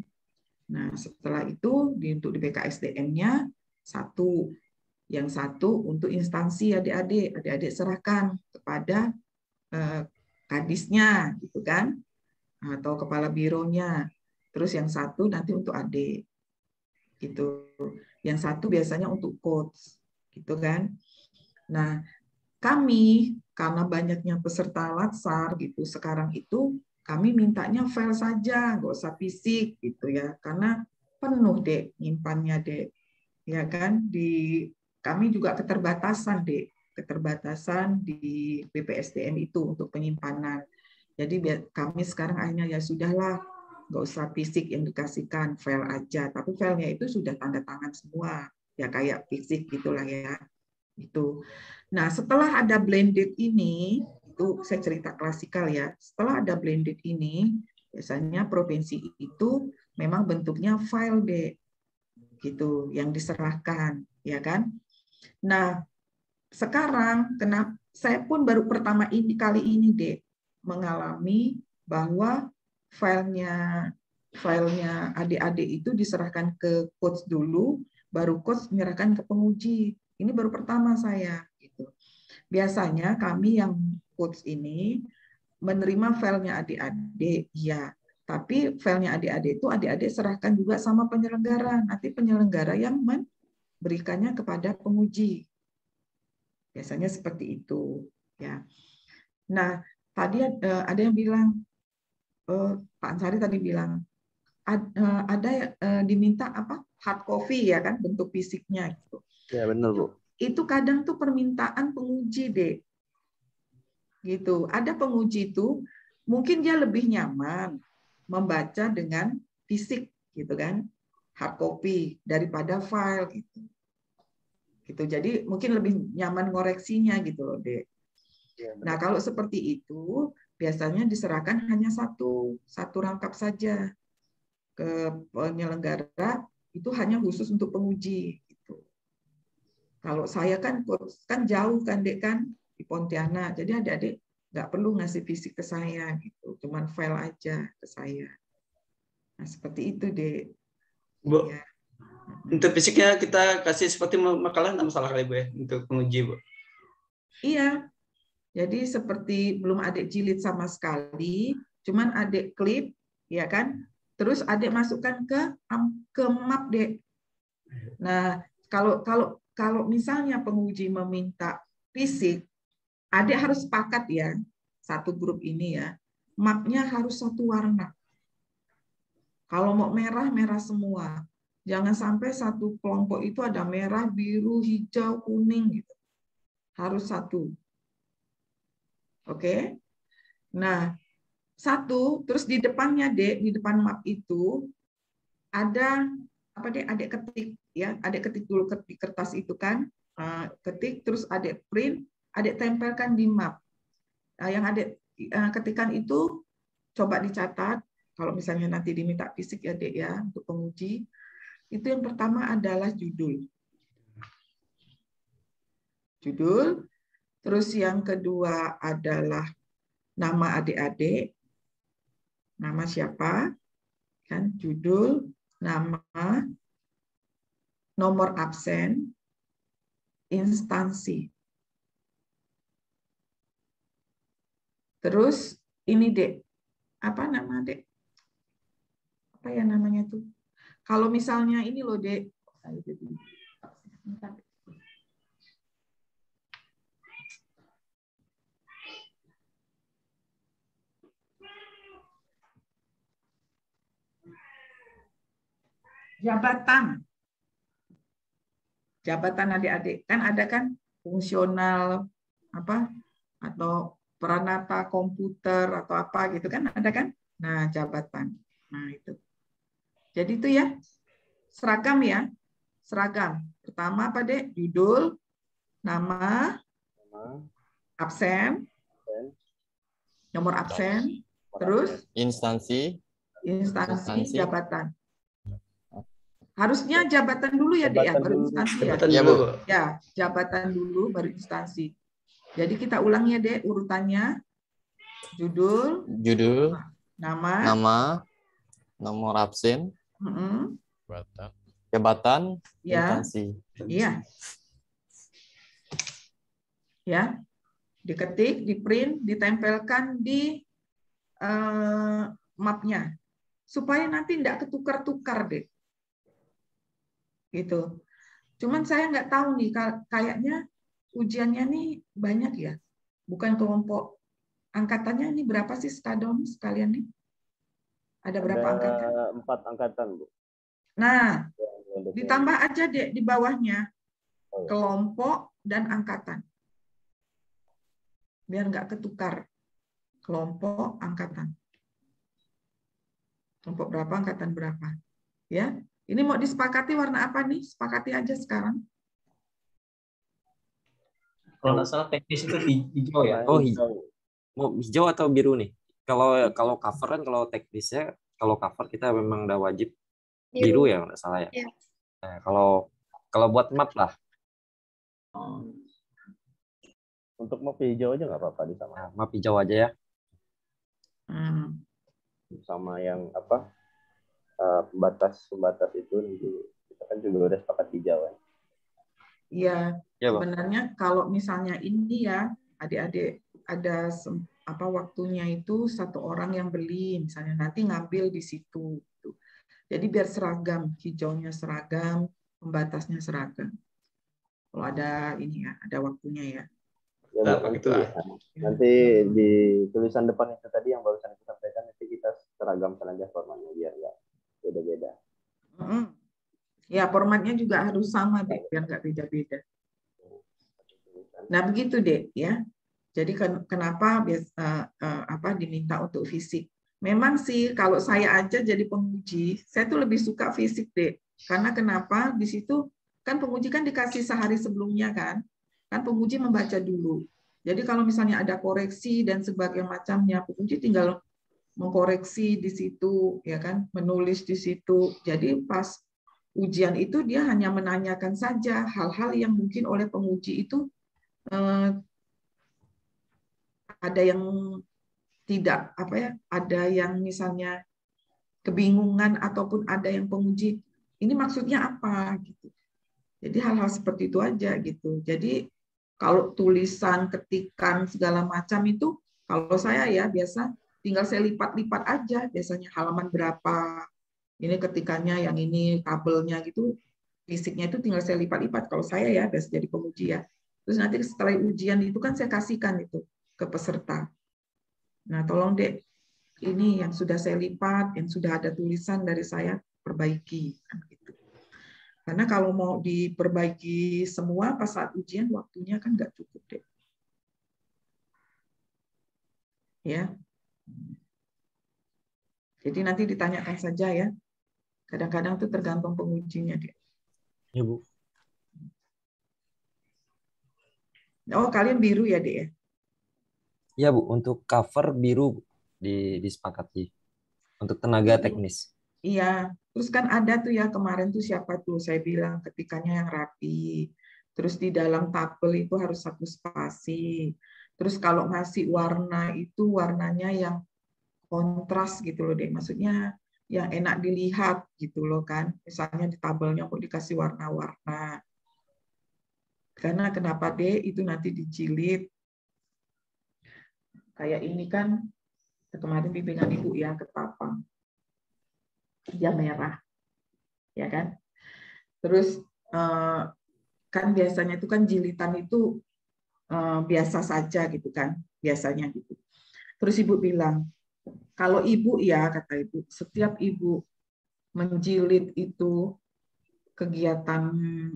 Nah setelah itu untuk di PKSDM-nya 1, yang 1 untuk instansi adik-adik serahkan kepada kadisnya, gitu kan, atau kepala bironya. Terus yang 1 nanti untuk adik, gitu. Yang 1 biasanya untuk coach, gitu kan. Nah, kami karena banyaknya peserta latsar gitu sekarang itu kami mintanya file saja, nggak usah fisik gitu ya, karena penuh Dek nyimpannya Dek, ya kan. Kami juga keterbatasan Dek, keterbatasan di BPSDM itu untuk penyimpanan. Jadi kami sekarang akhirnya ya sudahlah, nggak usah fisik yang dikasihkan, file aja. Tapi filenya itu sudah tanda tangan semua, ya kayak fisik gitulah ya. Itu. Nah, setelah ada blended ini, itu saya cerita klasikal ya. Setelah ada blended ini, biasanya provinsi itu memang bentuknya file Dek, gitu, yang diserahkan, ya kan? Nah, sekarang saya pun baru kali ini Dek mengalami bahwa filenya adik-adik itu diserahkan ke coach dulu, baru coach menyerahkan ke penguji. Ini baru pertama saya. Gitu. Biasanya kami yang coach ini menerima filenya adik-adik, ya. Tapi filenya adik-adik itu adik-adik serahkan juga sama penyelenggara. Nanti penyelenggara yang memberikannya kepada penguji. Biasanya seperti itu, ya. Nah, tadi ada yang bilang, Pak Ansari tadi bilang, ada diminta apa? Hard copy ya kan, bentuk fisiknya gitu. Ya benar Bu. Itu kadang tuh permintaan penguji Dek. Gitu. Ada penguji itu mungkin dia lebih nyaman membaca dengan fisik gitu kan, hard copy daripada file gitu. Gitu. Jadi mungkin lebih nyaman ngoreksinya gitu loh, Dek. Nah, kalau seperti itu biasanya diserahkan hanya satu rangkap saja ke penyelenggara, itu hanya khusus untuk penguji gitu. Kalau saya kan jauh kan, Dek, kan di Pontianak. Jadi adik-adik nggak perlu ngasih fisik ke saya gitu, cuman file aja ke saya. Nah, seperti itu, Dek. Bu. Ya. Untuk fisiknya kita kasih seperti makalah, nggak masalah kali Bu ya, untuk penguji Bu. Iya, jadi seperti belum adik jilid sama sekali, cuman adik klip, ya kan? Terus adik masukkan ke map, Dek. Nah, kalau misalnya penguji meminta fisik, adik harus sepakat ya, satu grup ini ya, mapnya harus satu warna. Kalau mau merah, merah semua. Jangan sampai satu kelompok itu ada merah, biru, hijau, kuning gitu. Harus satu. Oke. Nah, satu, terus di depannya, Dek, di depan map itu ada apa, Dek? Adik ketik ya, adik ketik dulu di kertas itu kan. Ketik, terus adik print, adik tempelkan di map. Nah, yang adik ketikan itu coba dicatat. Kalau misalnya nanti diminta fisik ya, Dek ya, untuk penguji. Itu yang pertama adalah judul. Judul. Terus yang kedua adalah nama adik-adik. Nama siapa? Kan judul, nama, nomor absen, instansi. Terus ini, Dek. Apa nama, Dek? Apa ya namanya tuh? Kalau misalnya ini loh, Dek. Jabatan. Jabatan adik-adik. Kan ada kan fungsional apa atau peranata komputer atau apa gitu kan, ada kan? Nah, jabatan. Nah, itu. Jadi itu ya, seragam ya. Seragam. Pertama apa, Dek? Judul, nama, absen, nomor absen, terus instansi, jabatan. Harusnya jabatan dulu ya, Dek, ya, baru instansi ya. Ya, Bu. Ya, jabatan dulu baru instansi. Jadi kita ulang ya, Dek, urutannya. Judul, nama, nomor absen, jabatan, ya, instansi. Iya. Ya. Diketik, di-print, ditempelkan di mapnya. Supaya nanti tidak ketukar-tukar, Dek. Gitu. Cuman saya nggak tahu nih, kayaknya ujiannya nih banyak ya. Bukan kelompok angkatannya ini berapa sih sekalian nih? Ada berapa angkatan? 4 angkatan, Bu. Nah, ditambah aja, Dek, di bawahnya kelompok dan angkatan. Biar nggak ketukar. Kelompok, angkatan. Kelompok berapa, angkatan berapa. Ya. Ini mau disepakati warna apa nih? Sepakati aja sekarang. Kalau nggak salah teknis itu hijau ya. Oh, hijau. Mau hijau atau biru nih? Kalau cover kan, kalau teknisnya, kalau cover kita memang udah wajib biru ya, nggak salah ya. Ya. Nah, kalau buat map lah. Untuk map hijau aja nggak apa-apa di sama. Nah, map hijau aja ya. Sama yang apa? Pembatas itu kita kan juga udah sepakat hijau kan. Iya, ya, sebenarnya kalau misalnya ini ya, adik-adik ada waktunya itu satu orang yang beli, misalnya nanti ngambil di situ. Jadi biar seragam, hijaunya seragam, pembatasnya seragam. Kalau ada ini ya, ada waktunya ya. Ya, nanti di tulisan depan itu tadi yang barusan kita sampaikan, nanti kita seragam saja formatnya biar nggak beda-beda. Ya, formatnya juga harus sama, Dek, biar nggak beda-beda. Nah, begitu, Dek, ya. Jadi kenapa diminta untuk fisik? Memang sih kalau saya aja jadi penguji, saya tuh lebih suka fisik, Dek. Karena kenapa? Di situ kan penguji kan dikasih sehari sebelumnya kan penguji membaca dulu. Jadi kalau misalnya ada koreksi dan sebagainya macamnya, penguji tinggal mengkoreksi di situ, ya kan, menulis di situ. Jadi pas ujian itu dia hanya menanyakan saja hal-hal yang mungkin oleh penguji itu ada yang tidak ada yang misalnya kebingungan ataupun ada yang penguji ini maksudnya apa gitu. Jadi hal-hal seperti itu aja gitu. Jadi kalau tulisan, ketikan segala macam itu kalau saya ya biasa tinggal saya lipat-lipat aja biasanya halaman berapa. Ini ketikannya yang ini tabelnya gitu. Fisiknya itu tinggal saya lipat-lipat kalau saya ya biasa jadi penguji ya. Terus nanti setelah ujian itu kan saya kasihkan itu ke peserta. Nah, tolong Dek, ini yang sudah saya lipat, yang sudah ada tulisan dari saya perbaiki kan gitu. Karena kalau mau diperbaiki semua pas saat ujian waktunya kan nggak cukup deh. Ya. Jadi nanti ditanyakan saja ya. Kadang-kadang itu tergantung pengujinya deh. Ya, Bu. Oh, kalian biru ya, Dek ya? Ya, Bu, untuk cover biru disepakati. Untuk tenaga teknis. Iya, terus kan ada tuh ya kemarin tuh siapa tuh saya bilang ketikannya yang rapi. Terus di dalam tabel itu harus satu spasi. Terus kalau ngasih warna itu warnanya yang kontras gitu loh deh. Maksudnya yang enak dilihat gitu loh kan. Misalnya di tabelnya kok dikasih warna-warna. Karena kenapa deh itu nanti dijilid. Kayak ini kan kemarin bimbingan Ibu ya ketapang. Dia merah, ya kan? Terus kan biasanya itu kan jilitan itu biasa saja gitu kan, biasanya gitu. Terus Ibu bilang, kalau Ibu ya kata Ibu, setiap Ibu menjilid itu kegiatan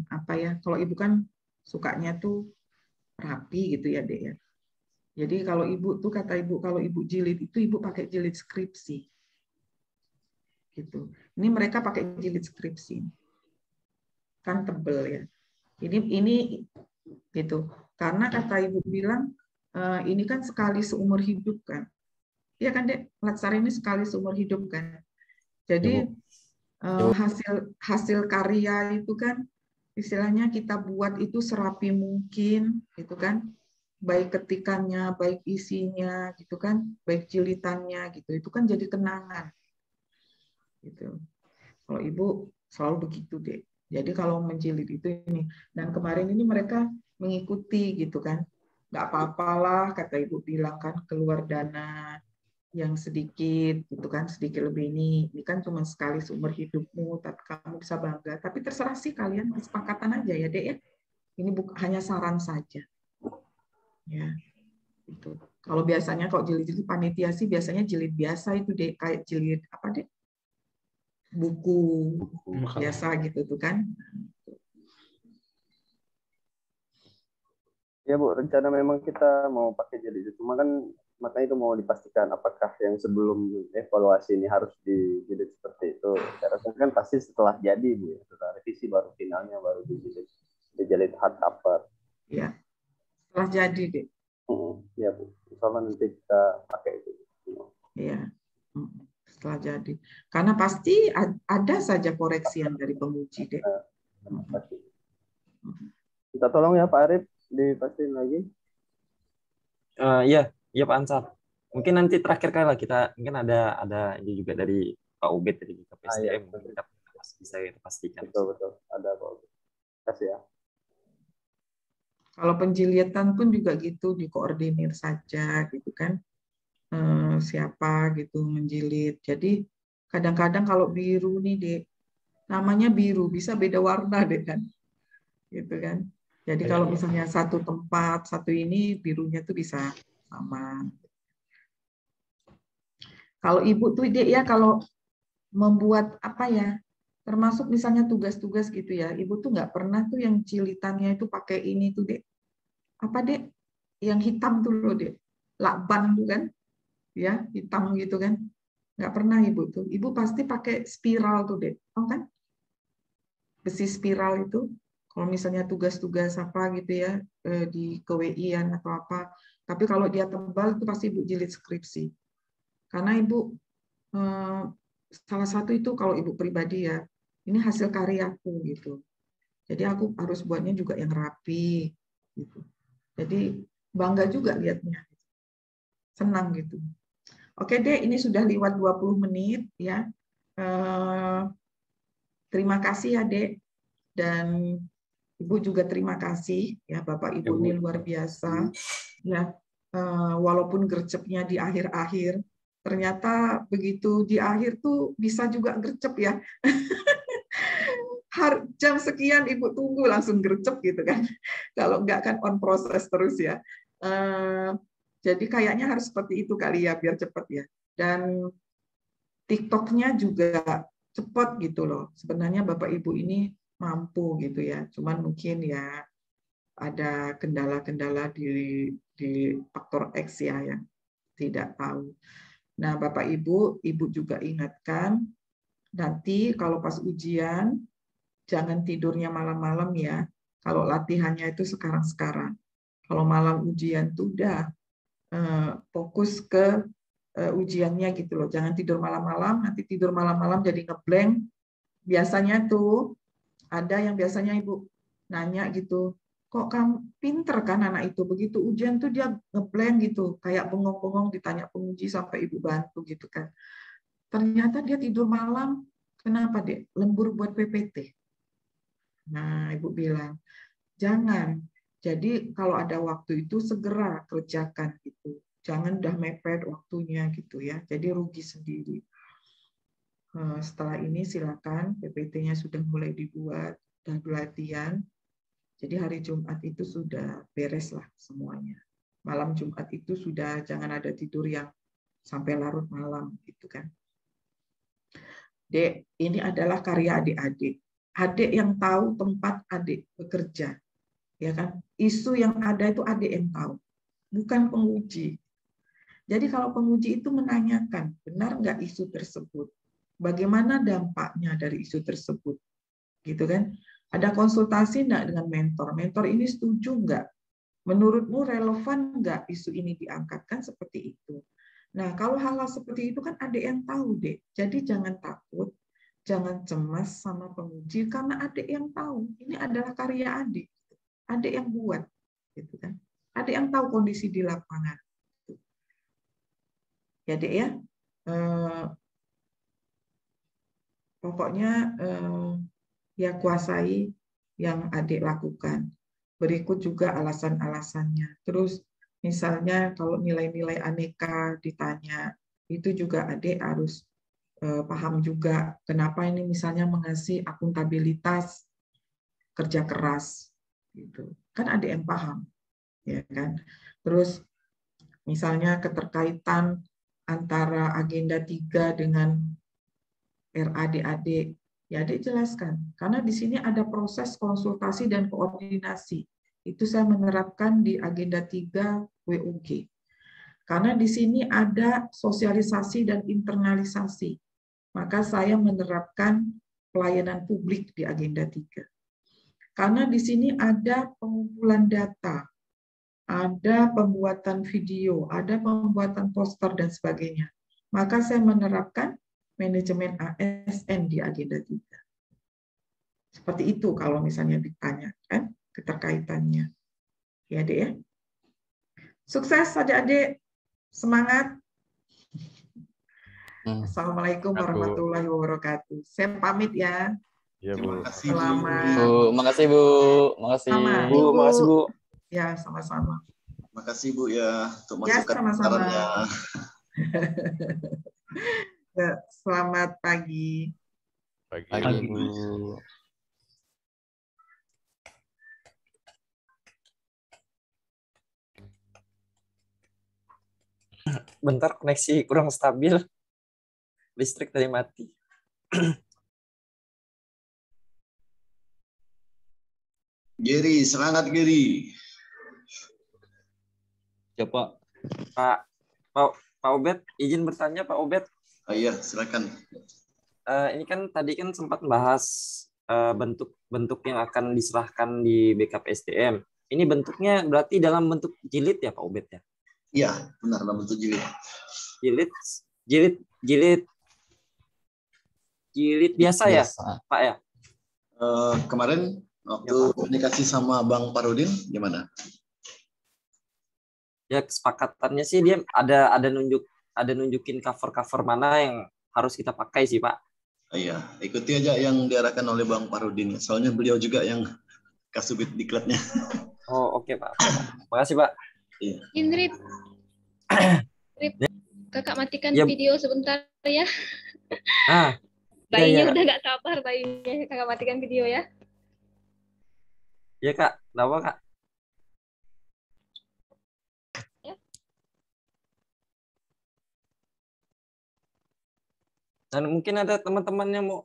apa ya? Kalau Ibu kan sukanya tuh rapi gitu ya Dek ya. Jadi kalau Ibu tuh kata Ibu kalau Ibu jilid itu Ibu pakai jilid skripsi. Gitu. Ini mereka pakai jilid skripsi. Kan tebel ya. Ini gitu. Karena kata Ibu bilang ini kan sekali seumur hidup kan. Iya kan Dek, latsar ini sekali seumur hidup kan. Jadi hasil karya itu kan istilahnya kita buat itu serapi mungkin gitu kan. Baik ketikannya, baik isinya gitu kan, baik jilitannya gitu. Itu kan jadi kenangan. Gitu. Kalau Ibu selalu begitu deh. Jadi kalau menjilid itu ini. Dan kemarin ini mereka mengikuti gitu kan. Nggak apa-apalah kata Ibu bilang kan keluar dana yang sedikit gitu kan, sedikit lebih ini kan cuma sekali seumur hidupmu, tapi kamu bisa bangga. Tapi terserah sih kalian, kesepakatan aja ya Dek ya. Ini hanya saran saja. Ya. Itu. Kalau biasanya kalau jilid-jilid panitia sih biasanya jilid biasa itu Dek, kayak jilid apa Dek? Buku biasa gitu tuh kan. Ya Bu, rencana memang kita mau pakai jilid, cuma kan makanya itu mau dipastikan apakah yang sebelum evaluasi ini harus dijilid seperti itu. Saya rasa kan pasti setelah jadi Bu, setelah revisi baru finalnya baru dijilid hard cover. Iya, setelah jadi deh. Ya Bu, insyaallah nanti kita pakai itu. Iya. Setelah jadi. Karena pasti ada saja koreksian dari penguji deh. Kita tolong ya Pak Arif dipastiin lagi. Iya Pak Ansar. Mungkin nanti terakhir kali lah kita mungkin ada ini juga dari Pak Ubed dari KPSDM kita bisa pastikan. Betul ada Pak Ubed. Terima kasih ya. Kalau penjilitan pun juga gitu dikoordinir saja gitu kan. Siapa gitu menjilid. Jadi kadang-kadang kalau biru nih Dek, namanya biru bisa beda warna deh kan, gitu kan. Jadi kalau misalnya satu tempat satu ini birunya tuh bisa sama. Kalau Ibu tuh Dek ya kalau membuat apa ya, termasuk misalnya tugas-tugas gitu ya, Ibu tuh nggak pernah tuh yang jilitannya itu pakai ini tuh Dek. Apa Dek? Yang hitam tuh loh Dek, lakban tuh kan. Ya hitam gitu kan, nggak pernah Ibu tuh. Ibu pasti pakai spiral tuh Dek, tahu kan? Besi spiral itu Kalau misalnya tugas-tugas apa gitu ya di KWI-an atau apa, tapi kalau dia tebal itu pasti Ibu jilid skripsi. Karena Ibu salah satu itu kalau Ibu pribadi ya, ini hasil karyaku gitu. Jadi aku harus buatnya juga yang rapi gitu. Jadi bangga juga lihatnya. Senang gitu. Oke deh, ini sudah lewat 20 menit ya. Terima kasih ya Dek. Dan Ibu juga terima kasih ya Bapak Ibu, ini luar biasa ya, walaupun gercepnya di akhir-akhir, ternyata begitu di akhir tuh bisa juga gercep ya. Jam sekian Ibu tunggu langsung gercep gitu kan, kalau enggak kan on proses terus ya. Jadi kayaknya harus seperti itu kali ya biar cepat ya. Dan TikTok-nya juga cepat gitu loh. Sebenarnya Bapak Ibu ini mampu gitu ya, cuman mungkin ya ada kendala-kendala di faktor X ya yang tidak tahu. Nah Bapak Ibu juga ingatkan nanti kalau pas ujian jangan tidurnya malam-malam ya. Kalau latihannya itu sekarang-sekarang. Kalau malam ujian tuh udah fokus ke ujiannya gitu loh. Jangan tidur malam-malam, nanti tidur malam-malam jadi ngeblank. Biasanya tuh ada yang biasanya Ibu nanya gitu, kok kamu pinter kan anak itu, begitu ujian tuh dia ngeblank gitu, kayak bengong-bengong ditanya penguji sampai Ibu bantu gitu kan. Ternyata dia tidur malam, kenapa Dek? Lembur buat PPT. Nah Ibu bilang, jangan. Jadi kalau ada waktu itu segera kerjakan gitu. Jangan udah mepet waktunya gitu ya. Jadi rugi sendiri. Setelah ini silakan PPT-nya sudah mulai dibuat dan latihan. Jadi hari Jumat itu sudah beres lah semuanya. Malam Jumat itu sudah jangan ada tidur yang sampai larut malam gitu kan. Dek, ini adalah karya adik-adik. Adik yang tahu tempat adik bekerja. Ya kan? Isu yang ada itu adik yang tahu, bukan penguji. Jadi kalau penguji itu menanyakan, benar nggak isu tersebut? Bagaimana dampaknya dari isu tersebut? Gitu kan? Ada konsultasi nggak dengan mentor? Mentor ini setuju nggak? Menurutmu relevan nggak isu ini diangkat? Kan seperti itu. Nah, kalau hal-hal seperti itu kan adik yang tahu, Dek. Jadi jangan takut, jangan cemas sama penguji karena adik yang tahu. Ini adalah karya adik. Adik yang buat, gitu kan? Adik yang tahu kondisi di lapangan. Ya, Dek ya. Pokoknya ya kuasai yang adik lakukan. Berikut juga alasan-alasannya. Terus misalnya kalau nilai-nilai aneka ditanya, itu juga adik harus paham juga kenapa ini misalnya mengasih akuntabilitas kerja keras. Gitu. Kan adik yang paham. Ya kan? Terus misalnya keterkaitan antara agenda 3 dengan RADAD, ya adik jelaskan. Karena di sini ada proses konsultasi dan koordinasi. Itu saya menerapkan di agenda 3 WUG. Karena di sini ada sosialisasi dan internalisasi. Maka saya menerapkan pelayanan publik di agenda 3. Karena di sini ada pengumpulan data, ada pembuatan video, ada pembuatan poster dan sebagainya. Maka saya menerapkan manajemen ASN di agenda 3. Seperti itu kalau misalnya ditanya kan keterkaitannya. Ya, Dek ya. Sukses adik-adik. Semangat. Assalamualaikum warahmatullahi wabarakatuh. Saya pamit ya. Ya, Bu. Selamat. Bu, makasih Bu. Makasih. Sama, Bu, makasih Bu. Ya, sama-sama. Makasih Bu ya untuk Ya, masukan sama-sama. sarannya. Selamat pagi. Pagi Bu. Bentar, koneksi kurang stabil. Listrik tadi mati. Geri, semangat Geri. Ya Pak. Pak Obed, izin bertanya Pak Obed. Oh iya, silakan. Ini kan tadi kan sempat membahas bentuk yang akan diserahkan di backup SDM. Ini bentuknya berarti dalam bentuk jilid ya Pak Ubed ya? Iya, benar dalam bentuk jilid. Jilid biasa ya, Pak ya? Kemarin waktu Ya, Pak. komunikasi sama Bang Parudin gimana? Ya kesepakatannya sih dia ada nunjukin cover mana yang harus kita pakai sih Pak. Iya, ikuti aja yang diarahkan oleh Bang Parudin. Soalnya beliau juga yang kasubit diklatnya. Oh oke Pak. Makasih Pak. Iya. Indrit, kakak matikan Ya. video sebentar ya. ya. Bayinya udah nggak sabar bayinya. Kakak matikan video ya. Ya Kak, kenapa Kak? Dan mungkin ada teman-teman yang mau